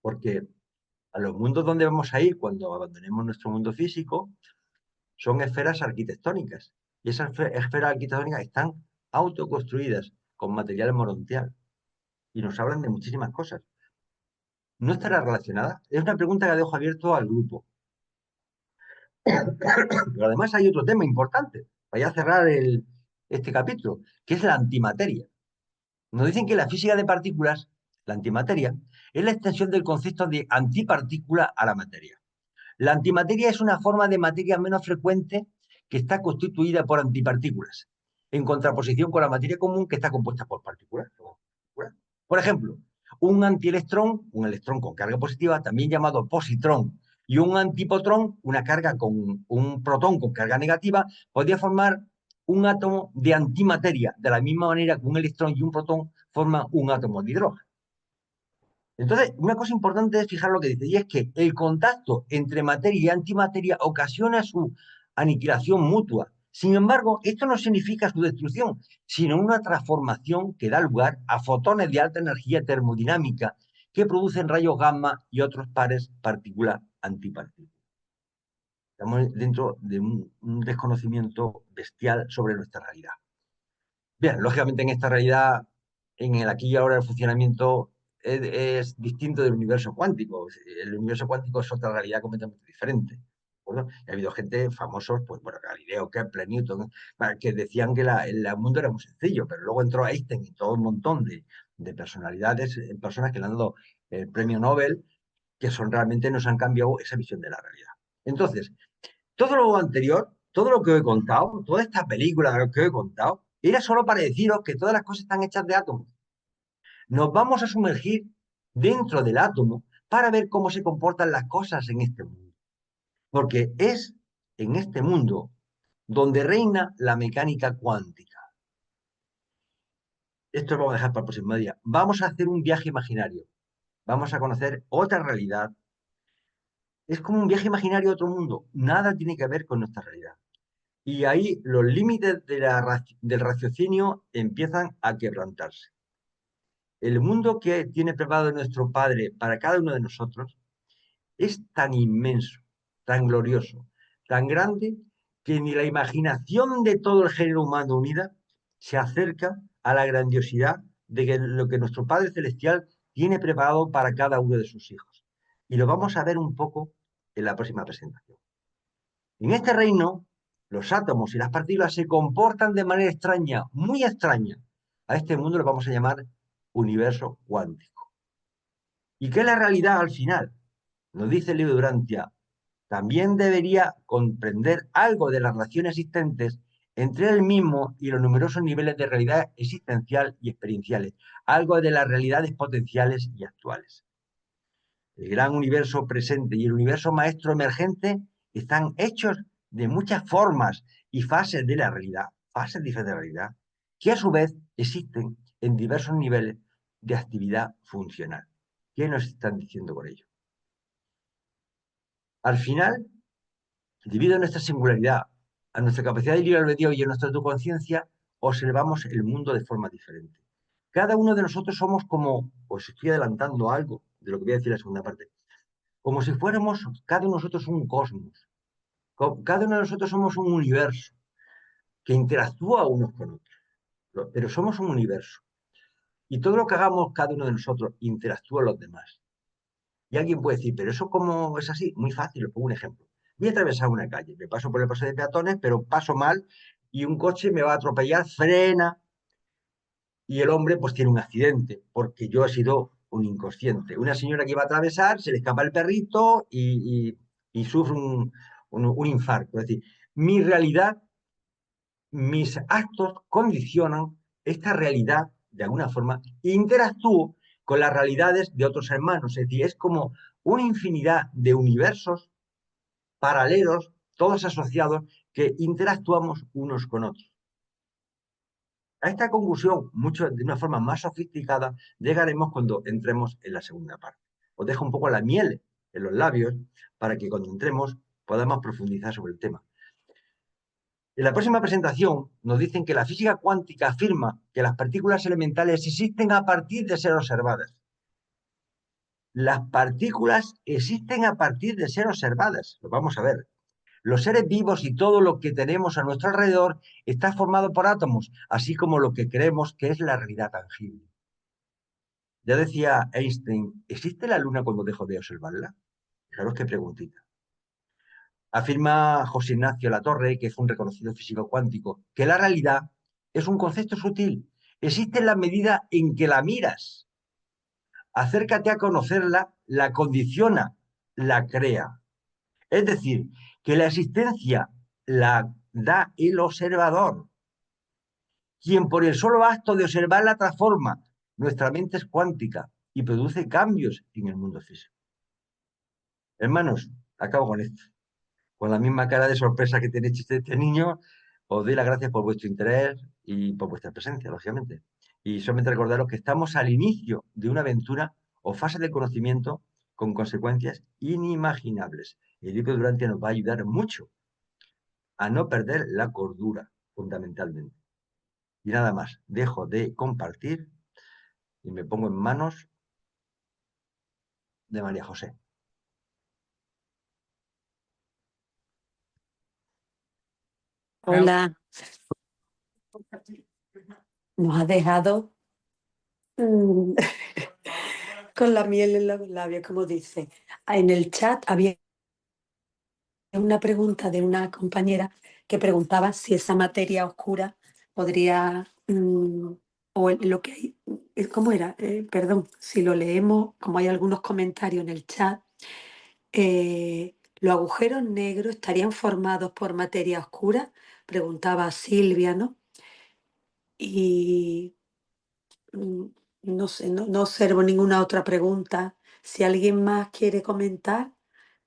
Porque a los mundos donde vamos a ir cuando abandonemos nuestro mundo físico son esferas arquitectónicas. Y esas esferas arquitectónicas están autoconstruidas con material morontial. Y nos hablan de muchísimas cosas. ¿No estará relacionada? Es una pregunta que dejo abierto al grupo. Pero además hay otro tema importante, para ya cerrar este capítulo, que es la antimateria. Nos dicen que la física de partículas, la antimateria, es la extensión del concepto de antipartícula a la materia. La antimateria es una forma de materia menos frecuente que está constituida por antipartículas, en contraposición con la materia común que está compuesta por partículas. Por ejemplo, un antielectrón, un electrón con carga positiva, también llamado positrón, y un antipotrón, una carga con un protón con carga negativa, podría formar un átomo de antimateria, de la misma manera que un electrón y un protón forman un átomo de hidrógeno. Entonces, una cosa importante es fijar lo que dice, y es que el contacto entre materia y antimateria ocasiona su aniquilación mutua. Sin embargo, esto no significa su destrucción, sino una transformación que da lugar a fotones de alta energía termodinámica que producen rayos gamma y otros pares partícula-antipartícula. Estamos dentro de un desconocimiento bestial sobre nuestra realidad. Bien, lógicamente en esta realidad, en el aquí y ahora el funcionamiento es distinto del universo cuántico. El universo cuántico es otra realidad completamente diferente. ¿De acuerdo? Y ha habido gente famosos, pues bueno, Galileo, Kepler, Newton, que decían que el mundo era muy sencillo, pero luego entró Einstein y todo un montón de personalidades, personas que le han dado el premio Nobel, que son realmente nos han cambiado esa visión de la realidad. Entonces, todo lo anterior, todo lo que os he contado, toda esta película que os he contado, era solo para deciros que todas las cosas están hechas de átomos. Nos vamos a sumergir dentro del átomo para ver cómo se comportan las cosas en este mundo. Porque es en este mundo donde reina la mecánica cuántica. Esto lo vamos a dejar para el próximo día. Vamos a hacer un viaje imaginario. Vamos a conocer otra realidad. Es como un viaje imaginario a otro mundo. Nada tiene que ver con nuestra realidad. Y ahí los límites del raciocinio empiezan a quebrantarse. El mundo que tiene preparado nuestro Padre para cada uno de nosotros es tan inmenso, tan glorioso, tan grande, que ni la imaginación de todo el género humano unida se acerca a la grandiosidad de lo que nuestro Padre Celestial tiene preparado para cada uno de sus hijos. Y lo vamos a ver un poco en la próxima presentación. En este reino, los átomos y las partículas se comportan de manera extraña, muy extraña. A este mundo lo vamos a llamar universo cuántico. ¿Y qué es la realidad al final? Nos dice el libro de Durantia, también debería comprender algo de las relaciones existentes entre él mismo y los numerosos niveles de realidad existencial y experienciales, algo de las realidades potenciales y actuales. El gran universo presente y el universo maestro emergente están hechos de muchas formas y fases de la realidad, fases diferentes de la realidad, que a su vez existen en diversos niveles de actividad funcional. ¿Qué nos están diciendo con ello? Al final, debido a nuestra singularidad, a nuestra capacidad de libre albedrío y a nuestra autoconciencia, observamos el mundo de forma diferente. Cada uno de nosotros somos como, os estoy adelantando algo de lo que voy a decir en la segunda parte, como si fuéramos cada uno de nosotros un cosmos. Cada uno de nosotros somos un universo que interactúa unos con otros, pero somos un universo. Y todo lo que hagamos cada uno de nosotros interactúa con los demás. Y alguien puede decir, pero eso cómo es así, muy fácil, le pongo un ejemplo. Voy a atravesar una calle, me paso por el paso de peatones, pero paso mal y un coche me va a atropellar, frena y el hombre pues tiene un accidente porque yo he sido un inconsciente. Una señora que iba a atravesar, se le escapa el perrito y sufre un infarto. Es decir, mi realidad, mis actos condicionan esta realidad de alguna forma e interactúo con las realidades de otros hermanos. Es decir, es como una infinidad de universos paralelos, todos asociados, que interactuamos unos con otros. A esta conclusión, mucho de una forma más sofisticada, llegaremos cuando entremos en la segunda parte. Os dejo un poco la miel en los labios para que cuando entremos podamos profundizar sobre el tema. En la próxima presentación nos dicen que la física cuántica afirma que las partículas elementales existen a partir de ser observadas. Las partículas existen a partir de ser observadas. Lo vamos a ver. Los seres vivos y todo lo que tenemos a nuestro alrededor está formado por átomos, así como lo que creemos que es la realidad tangible. Ya decía Einstein, ¿existe la luna cuando dejo de observarla? Fijaros qué preguntita. Afirma José Ignacio Latorre, que es un reconocido físico cuántico, que la realidad es un concepto sutil. Existe en la medida en que la miras. Acércate a conocerla, la condiciona, la crea. Es decir, que la existencia la da el observador, quien por el solo acto de observarla transforma. Nuestra mente es cuántica y produce cambios en el mundo físico. Hermanos, acabo con esto. Con la misma cara de sorpresa que tenéis este niño, os doy las gracias por vuestro interés y por vuestra presencia, lógicamente. Y solamente recordaros que estamos al inicio de una aventura o fase de conocimiento con consecuencias inimaginables. El libro de Durantia nos va a ayudar mucho a no perder la cordura, fundamentalmente. Y nada más, dejo de compartir y me pongo en manos de María José. Hola, nos ha dejado mm, con la miel en los labios, como dice. En el chat había una pregunta de una compañera que preguntaba si esa materia oscura podría, o lo que hay, ¿cómo era? Perdón, si lo leemos, como hay algunos comentarios en el chat, ¿los agujeros negros estarían formados por materia oscura? Preguntaba Silvia, ¿no? Y Mm, no sé, no observo ninguna otra pregunta. Si alguien más quiere comentar,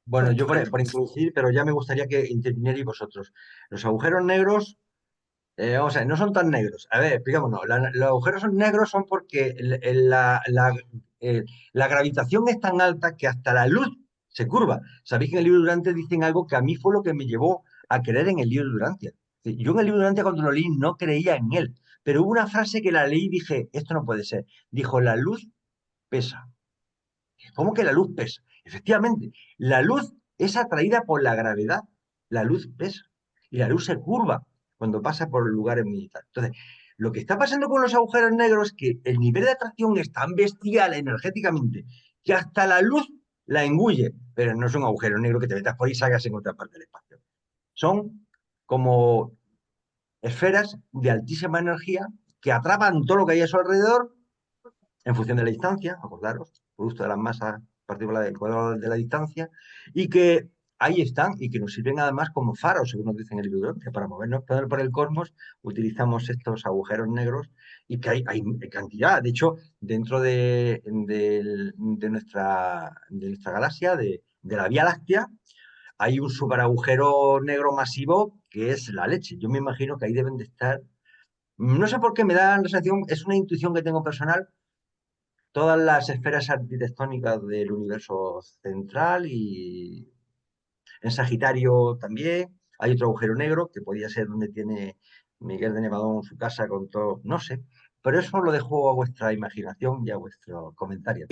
Bueno, pues yo por ahí. por introducir, pero ya me gustaría que intervinierais vosotros. Los agujeros negros, vamos a ver, no son tan negros. A ver, explicámonos. Los agujeros son negros son porque la gravitación es tan alta que hasta la luz se curva. Sabéis que en el libro Durante dicen algo que a mí fue lo que me llevó a creer en el libro Durante. Yo en el libro Durante cuando lo leí no creía en él, pero hubo una frase que la leí y dije, esto no puede ser. Dijo, la luz pesa. ¿Cómo que la luz pesa? Efectivamente, la luz es atraída por la gravedad. La luz pesa. Y la luz se curva cuando pasa por lugares militares. Entonces, lo que está pasando con los agujeros negros es que el nivel de atracción es tan bestial energéticamente que hasta la luz la engulle, pero no es un agujero negro que te metas por ahí y salgas en otra parte del espacio. Son como esferas de altísima energía que atrapan todo lo que hay a su alrededor en función de la distancia, acordaros, producto de las masas partículas del cuadrado de la distancia, y que ahí están y que nos sirven además como faros, según nos dicen el libro, que para movernos por el cosmos utilizamos estos agujeros negros y que hay cantidad. De hecho, dentro de nuestra galaxia, de la Vía Láctea, hay un superagujero negro masivo que es la leche. Yo me imagino que ahí deben de estar. No sé por qué me da la sensación, es una intuición que tengo personal, todas las esferas arquitectónicas del universo central y en Sagitario también. Hay otro agujero negro que podía ser donde tiene Miguel de Nevadón su casa con todo, no sé. Pero eso lo dejo a vuestra imaginación y a vuestro comentario.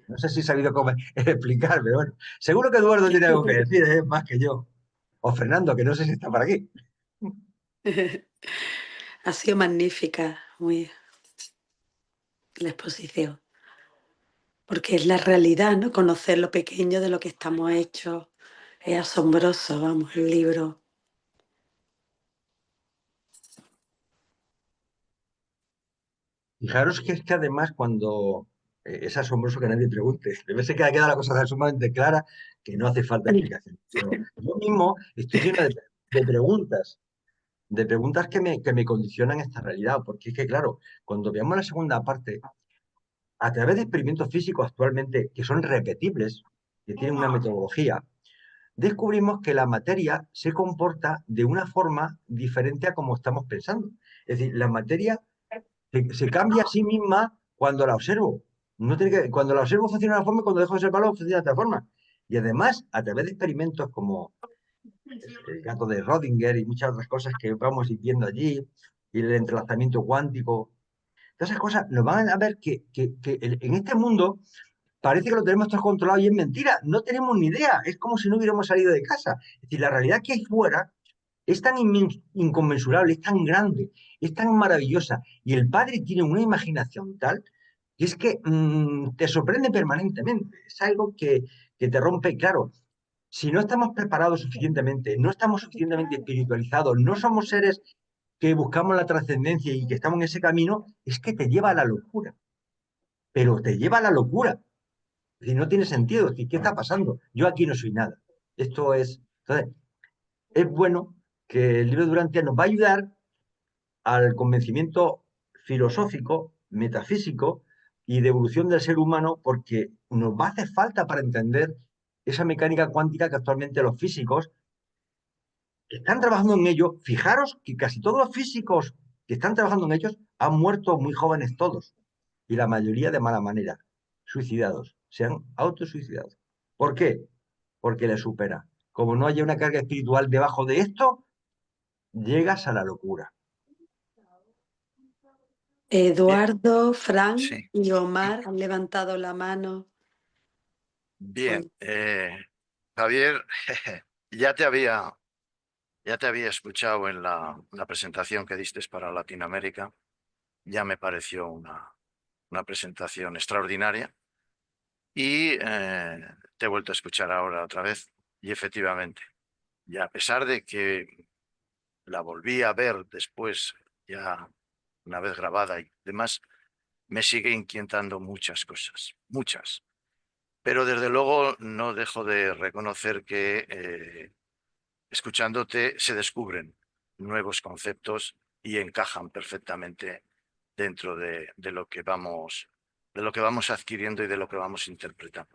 No sé si he sabido cómo explicar, pero bueno. Seguro que Eduardo tiene algo que decir, más que yo. O Fernando, que no sé si está por aquí. Ha sido magnífica, muy la exposición, porque es la realidad, ¿no? Conocer lo pequeño de lo que estamos hechos es asombroso, vamos, el libro. Fijaros que es que además cuando es asombroso que nadie pregunte, debe ser que ha quedado la cosa tan sumamente clara que no hace falta explicación. Pero yo mismo estoy lleno de preguntas, de preguntas que me condicionan esta realidad, porque es que, claro, cuando veamos la segunda parte, a través de experimentos físicos actualmente que son repetibles, que tienen una metodología, descubrimos que la materia se comporta de una forma diferente a como estamos pensando. Es decir, la materia se cambia a sí misma cuando la observo. No tiene cuando la observo funciona de una forma y cuando dejo de observarlo funciona de otra forma. Y además, a través de experimentos como el gato de Rödinger y muchas otras cosas que vamos viendo allí, y el entrelazamiento cuántico, todas esas cosas nos van a ver que en este mundo parece que lo tenemos todo controlado y es mentira. No tenemos ni idea. Es como si no hubiéramos salido de casa. Es decir, la realidad que hay fuera es tan inconmensurable, es tan grande, es tan maravillosa. Y el padre tiene una imaginación tal que es que te sorprende permanentemente. Es algo que te rompe. Claro, si no estamos preparados suficientemente, no estamos suficientemente espiritualizados, no somos seres que buscamos la trascendencia y que estamos en ese camino, es que te lleva a la locura. Pero te lleva a la locura. Es decir, no tiene sentido. Es decir, ¿qué está pasando? Yo aquí no soy nada. Esto es. Entonces, es bueno que el libro de Durantia nos va a ayudar al convencimiento filosófico, metafísico y de evolución del ser humano, porque nos va a hacer falta para entender esa mecánica cuántica que actualmente los físicos están trabajando en ello. Fijaros que casi todos los físicos que están trabajando en ellos han muerto muy jóvenes todos, y la mayoría de mala manera, suicidados, se han autosuicidado. ¿Por qué? Porque le supera. Como no haya una carga espiritual debajo de esto, llegas a la locura. Bien, Eduardo, Fran sí, y Omar han levantado la mano. bien. Pues, Javier, ya te había, ya te había escuchado en la presentación que diste para Latinoamérica. Ya me pareció una presentación extraordinaria y te he vuelto a escuchar ahora otra vez. Y efectivamente, y a pesar de que la volví a ver después, ya una vez grabada y demás, me sigue inquietando muchas cosas, muchas. Pero desde luego no dejo de reconocer que escuchándote se descubren nuevos conceptos y encajan perfectamente dentro de lo que vamos adquiriendo y de lo que vamos interpretando.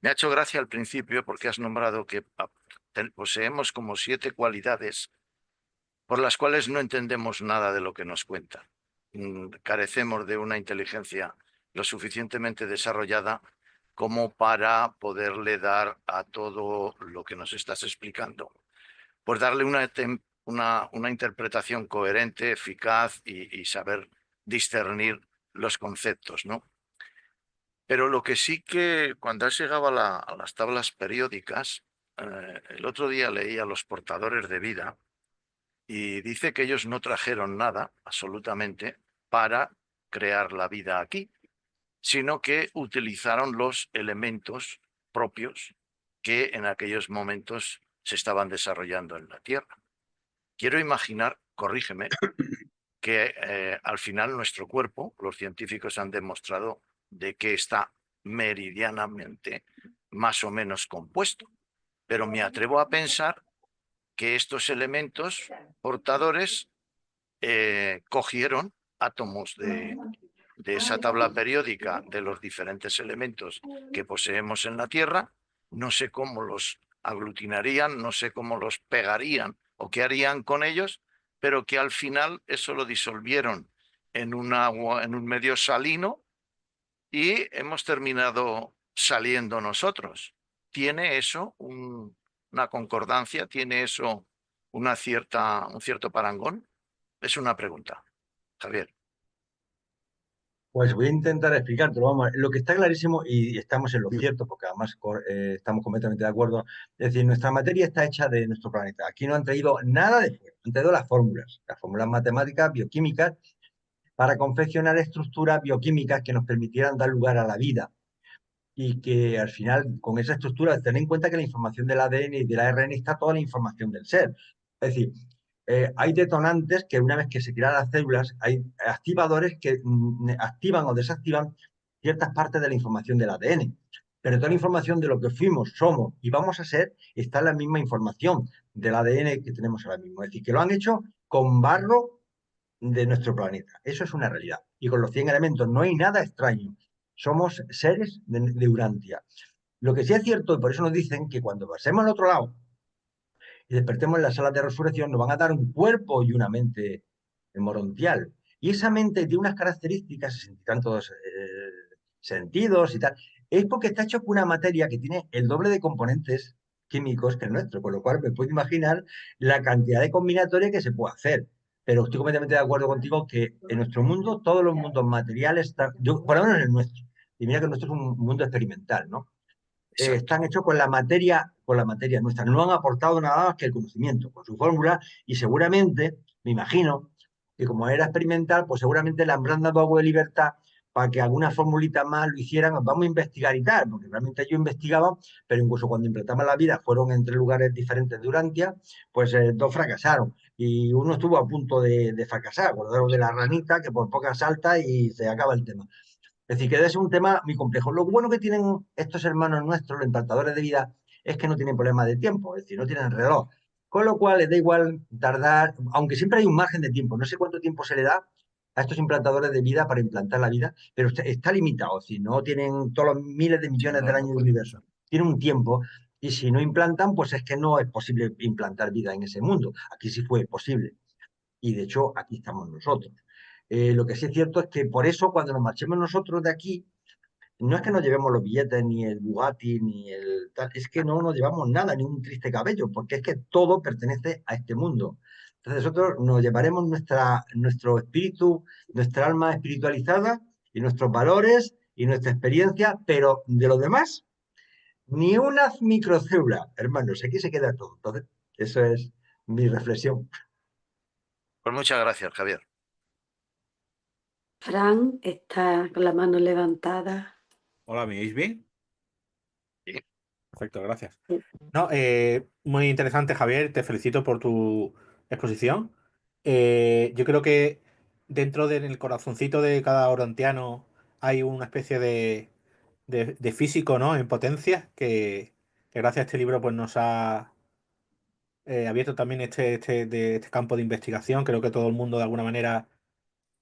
Me ha hecho gracia al principio porque has nombrado que poseemos como 7 cualidades por las cuales no entendemos nada de lo que nos cuenta. Carecemos de una inteligencia lo suficientemente desarrollada como para poderle dar a todo lo que nos estás explicando, pues darle una interpretación coherente, eficaz y saber discernir los conceptos, ¿no? Pero lo que sí que cuando has llegado a las tablas periódicas, el otro día leí a los portadores de vida y dice que ellos no trajeron nada, absolutamente, para crear la vida aquí, sino que utilizaron los elementos propios que en aquellos momentos se estaban desarrollando en la Tierra. Quiero imaginar, corrígeme, que al final nuestro cuerpo, los científicos han demostrado de que está meridianamente más o menos compuesto, pero me atrevo a pensar que estos elementos portadores cogieron átomos de esa tabla periódica de los diferentes elementos que poseemos en la Tierra, no sé cómo los aglutinarían, no sé cómo los pegarían o qué harían con ellos, pero que al final eso lo disolvieron en un agua, en un medio salino, y hemos terminado saliendo nosotros. ¿Tiene eso una concordancia? ¿Tiene eso un cierto parangón? Es una pregunta, Javier. Pues voy a intentar explicártelo. Vamos, lo que está clarísimo, y estamos en lo cierto, porque además estamos completamente de acuerdo, es decir, nuestra materia está hecha de nuestro planeta. Aquí no han traído nada de fuera, han traído las fórmulas matemáticas, bioquímicas, para confeccionar estructuras bioquímicas que nos permitieran dar lugar a la vida. Y que al final, con esa estructura, ten en cuenta que la información del ADN y del ARN está toda la información del ser. Es decir, hay detonantes que una vez que se crean las células, hay activadores que activan o desactivan ciertas partes de la información del ADN. Pero toda la información de lo que fuimos, somos y vamos a ser está en la misma información del ADN que tenemos ahora mismo. Es decir, que lo han hecho con barro de nuestro planeta. Eso es una realidad. Y con los 100 elementos no hay nada extraño. Somos seres de Urantia. Lo que sí es cierto, y por eso nos dicen que cuando pasemos al otro lado y despertemos en la sala de resurrección, nos van a dar un cuerpo y una mente morontial. Y esa mente tiene unas características, se sentirán todos sentidos y tal. Es porque está hecho con una materia que tiene el doble de componentes químicos que el nuestro, con lo cual me puedo imaginar la cantidad de combinatoria que se puede hacer. Pero estoy completamente de acuerdo contigo que en nuestro mundo, todos los mundos materiales, están, yo, por lo menos en el nuestro, y mira que el nuestro es un mundo experimental, ¿no? Exacto. Están hechos con la materia nuestra. No han aportado nada más que el conocimiento con su fórmula y seguramente, me imagino, que como era experimental, pues seguramente le habrán dado algo de libertad para que alguna formulita más lo hicieran, vamos a investigar y tal, porque realmente yo investigaba, pero incluso cuando implantaban la vida, fueron entre lugares diferentes de Urantia, pues dos fracasaron. Y uno estuvo a punto de fracasar, acordaros de la ranita, que por poca salta y se acaba el tema. Es decir, que es un tema muy complejo. Lo bueno que tienen estos hermanos nuestros, los implantadores de vida, es que no tienen problema de tiempo, es decir, no tienen reloj. Con lo cual les da igual tardar, aunque siempre hay un margen de tiempo, no sé cuánto tiempo se le da a estos implantadores de vida para implantar la vida, pero está limitado, es decir, no tienen todos los miles de Sí, millones no, del no año del puede. universo. Tienen un tiempo y si no implantan, pues es que no es posible implantar vida en ese mundo. Aquí sí fue posible y de hecho aquí estamos nosotros. Lo que sí es cierto es que por eso cuando nos marchemos nosotros de aquí, no es que nos llevemos los billetes, ni el Bugatti, ni el tal, es que no nos llevamos nada, ni un triste cabello, porque es que todo pertenece a este mundo. Entonces nosotros nos llevaremos nuestro espíritu, nuestra alma espiritualizada y nuestros valores y nuestra experiencia, pero de lo demás, ni una microcélula, hermanos, aquí se queda todo. Entonces, eso es mi reflexión. Pues muchas gracias, Javier. Fran está con la mano levantada. Hola, ¿me oís bien? Sí. Perfecto, gracias. Sí. No, muy interesante, Javier. Te felicito por tu exposición. Yo creo que dentro del corazoncito de cada orontiano hay una especie de físico, ¿no? En potencia que gracias a este libro pues nos ha abierto también este campo de investigación. Creo que todo el mundo de alguna manera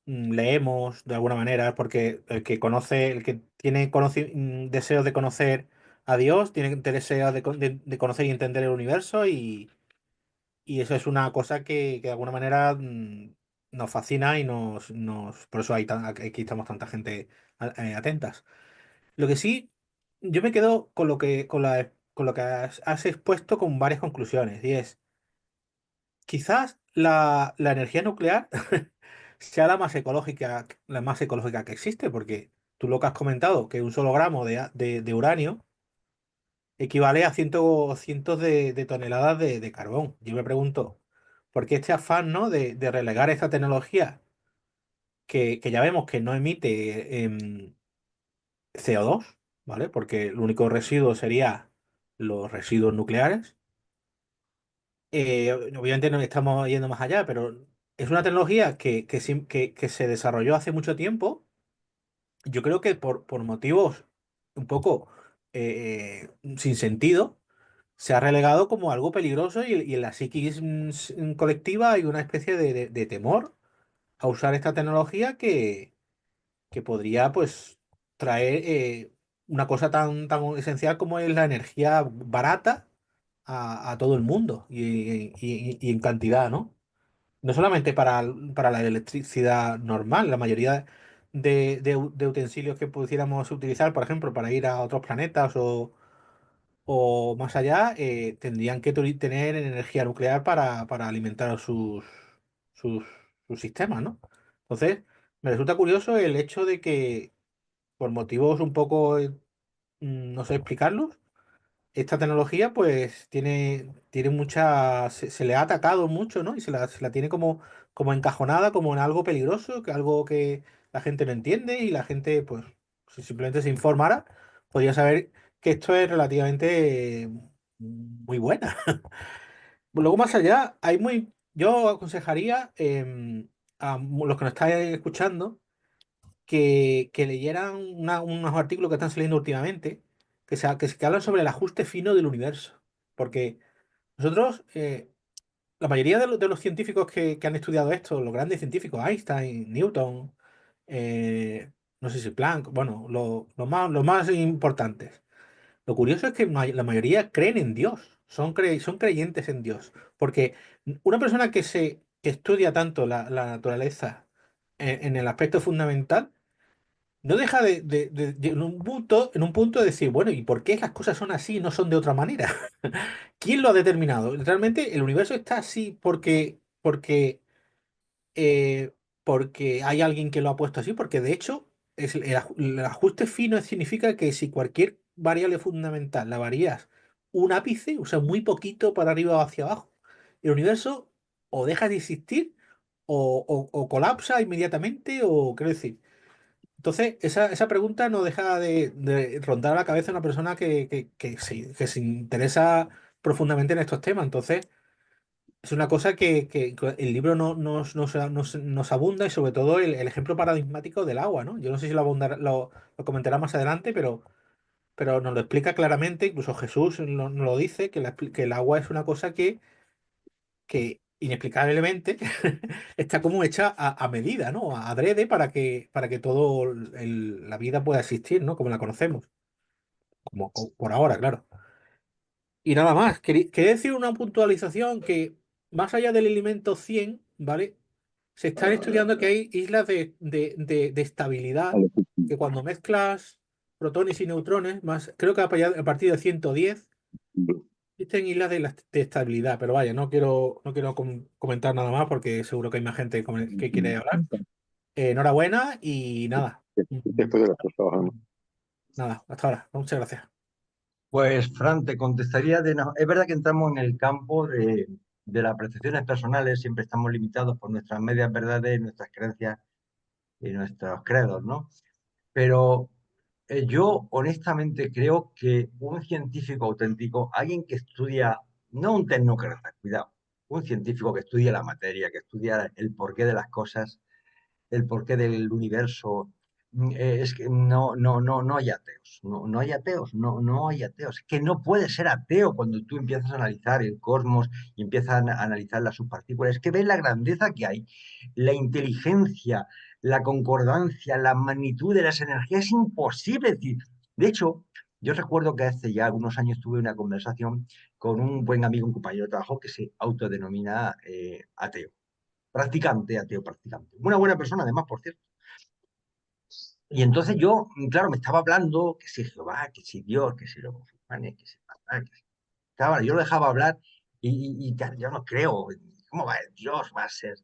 leemos de alguna manera, porque el que conoce, el que tiene deseos de conocer a Dios, tiene deseos de conocer y entender el universo, y eso es una cosa que de alguna manera nos fascina y por eso aquí estamos tanta gente atentas. Lo que sí, yo me quedo con lo que has expuesto con varias conclusiones, y es, quizás la energía nuclear sea la más ecológica que existe, porque tú lo que has comentado, que un solo gramo de uranio equivale a cientos de toneladas de carbón. Yo me pregunto, ¿por qué este afán, ¿no? de relegar esta tecnología que ya vemos que no emite CO2, ¿vale? Porque el único residuo sería los residuos nucleares. Obviamente no estamos yendo más allá, pero es una tecnología que se desarrolló hace mucho tiempo. Yo creo que por motivos un poco sin sentido, se ha relegado como algo peligroso y en la psiquis colectiva hay una especie de temor a usar esta tecnología que podría pues traer una cosa tan esencial como es la energía barata a todo el mundo y en cantidad, ¿no? No solamente para la electricidad normal, la mayoría de utensilios que pudiéramos utilizar, por ejemplo, para ir a otros planetas o más allá, tendrían que tener energía nuclear para alimentar sus, sus sistemas, ¿no? Entonces, me resulta curioso el hecho de que, por motivos un poco, no sé explicarlos, esta tecnología pues tiene mucha, se le ha atacado mucho, ¿no? Y se la tiene como encajonada, como en algo peligroso, que algo que la gente no entiende y la gente pues si simplemente se informara, podría saber que esto es relativamente muy buena. Luego más allá, yo aconsejaría los que nos estáis escuchando que leyeran unos artículos que están saliendo últimamente, que hablan sobre el ajuste fino del universo. Porque nosotros, la mayoría de los científicos que han estudiado esto, los grandes científicos, Einstein, Newton, no sé si Planck, bueno, los más importantes. Lo curioso es que la mayoría creen en Dios, son creyentes en Dios. Porque una persona que estudia tanto la naturaleza en el aspecto fundamental, no deja en un punto de decir, bueno, ¿y por qué las cosas son así y no son de otra manera? ¿Quién lo ha determinado? Realmente el universo está así eh, porque hay alguien que lo ha puesto así, porque de hecho el ajuste fino significa que si cualquier variable fundamental la varías un ápice, o sea, muy poquito para arriba o hacia abajo, el universo o deja de existir o colapsa inmediatamente, o quiero decir. Entonces, esa pregunta no deja de rondar la cabeza a una persona que se interesa profundamente en estos temas. Entonces, es una cosa que el libro nos abunda, y sobre todo el ejemplo paradigmático del agua, ¿no? Yo no sé si lo comentará más adelante, pero nos lo explica claramente, incluso Jesús nos lo dice, que el agua es una cosa que inexplicablemente está como hecha a medida, ¿no? Adrede para que todo la vida pueda existir, ¿no? Como la conocemos, como por ahora, claro. Y nada más, quería decir una puntualización que más allá del elemento 100, ¿vale? Se están estudiando que hay islas de estabilidad, que cuando mezclas protones y neutrones, más, creo que a partir de 110, existen islas de estabilidad, pero vaya, no quiero comentar nada más porque seguro que hay más gente que quiere hablar. Enhorabuena y nada. Después de las cosas trabajando. Nada, hasta ahora. Muchas gracias. Pues, Fran, te contestaría de no. Es verdad que entramos en el campo de las percepciones personales, siempre estamos limitados por nuestras medias verdades, nuestras creencias y nuestros credos, ¿no? Pero yo honestamente creo que un científico auténtico, alguien que estudia, no un tecnócrata, cuidado, un científico que estudia la materia, que estudia el porqué de las cosas, el porqué del universo, es que no hay ateos, no hay ateos, no hay ateos. Es que no puedes ser ateo cuando tú empiezas a analizar el cosmos y empiezas a analizar las subpartículas. Es que ves la grandeza que hay, la inteligencia, la concordancia, la magnitud de las energías. Es imposible decir. De hecho, yo recuerdo que hace ya algunos años tuve una conversación con un buen amigo, un compañero de trabajo que se autodenomina ateo. Practicante, ateo practicante. Una buena persona, además, por cierto. Y entonces yo, claro, me estaba hablando que si Jehová, que si Dios, que si los musulmanes, que si Alá, que si... Claro, yo lo dejaba hablar y claro, yo no creo. ¿Cómo va Dios? Va a ser.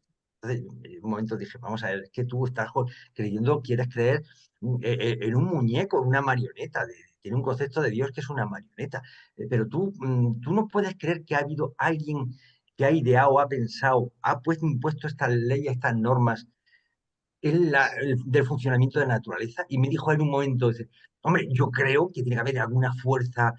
Entonces, en un momento dije, vamos a ver, es que tú estás creyendo, quieres creer en un muñeco, en una marioneta. Tiene un concepto de Dios que es una marioneta. Pero tú no puedes creer que ha habido alguien que ha ideado, ha pensado, ha impuesto estas leyes, estas normas del funcionamiento de la naturaleza. Y me dijo en un momento, dice, hombre, yo creo que tiene que haber alguna fuerza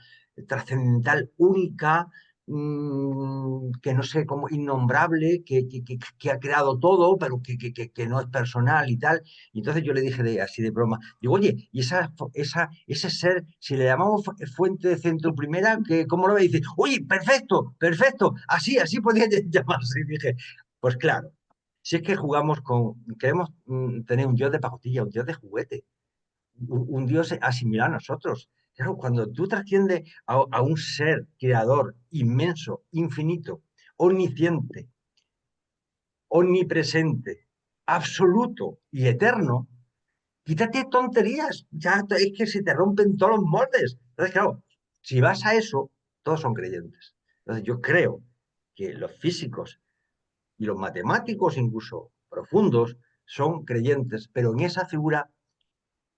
trascendental única, que no sé cómo, innombrable, que ha creado todo, pero que no es personal y tal. Y entonces yo le dije así de broma, digo, oye, y ese ser, si le llamamos fuente de centro primera, ¿cómo lo ve? Y dice, oye, perfecto, perfecto, así podría llamarse. Y dije, pues claro, si es que queremos tener un Dios de pacotilla, un Dios de juguete, un Dios asimilado a nosotros. Claro, cuando tú trasciendes a un ser creador inmenso, infinito, omnisciente, omnipresente, absoluto y eterno, quítate tonterías, ya es que se te rompen todos los moldes. Entonces, claro, si vas a eso, todos son creyentes. Entonces, yo creo que los físicos y los matemáticos, incluso profundos, son creyentes, pero en esa figura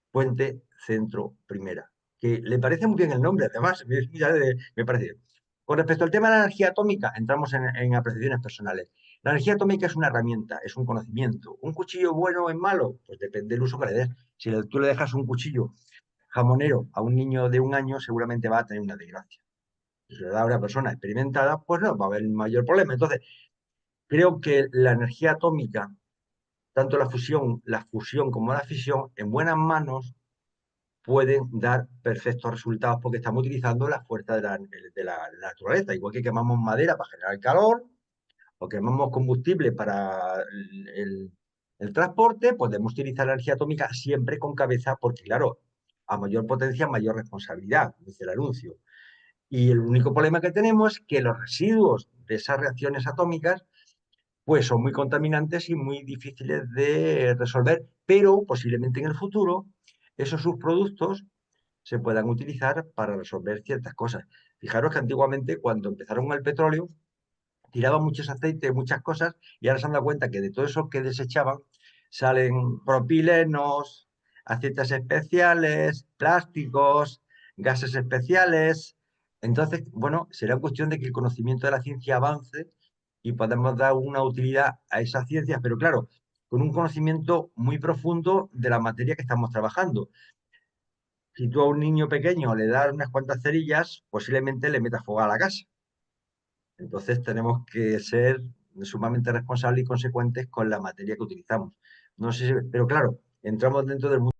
puente, centro, primera, que le parece muy bien el nombre, además, me parece bien. Con respecto al tema de la energía atómica, entramos en apreciaciones personales. La energía atómica es una herramienta, es un conocimiento. ¿Un cuchillo bueno o es malo? Pues depende del uso que le des. Si tú le dejas un cuchillo jamonero a un niño de 1 año, seguramente va a tener una desgracia. Si se le da a una persona experimentada, pues no, va a haber mayor problema. Entonces, creo que la energía atómica, tanto la fusión como la fisión, en buenas manos, pueden dar perfectos resultados porque estamos utilizando la fuerza de la naturaleza. Igual que quemamos madera para generar calor o quemamos combustible para el transporte, podemos utilizar la energía atómica siempre con cabeza porque, claro, a mayor potencia, mayor responsabilidad, dice el anuncio. Y el único problema que tenemos es que los residuos de esas reacciones atómicas pues son muy contaminantes y muy difíciles de resolver, pero posiblemente en el futuro esos subproductos se puedan utilizar para resolver ciertas cosas. Fijaros que antiguamente, cuando empezaron con el petróleo, tiraban muchos aceites, muchas cosas, y ahora se han dado cuenta que de todo eso que desechaban salen propilenos, aceites especiales, plásticos, gases especiales. Entonces, bueno, será cuestión de que el conocimiento de la ciencia avance y podamos dar una utilidad a esas ciencias, pero claro, con un conocimiento muy profundo de la materia que estamos trabajando. Si tú a un niño pequeño le das unas cuantas cerillas, posiblemente le metas fuego a la casa. Entonces tenemos que ser sumamente responsables y consecuentes con la materia que utilizamos. No sé, pero claro, entramos dentro del mundo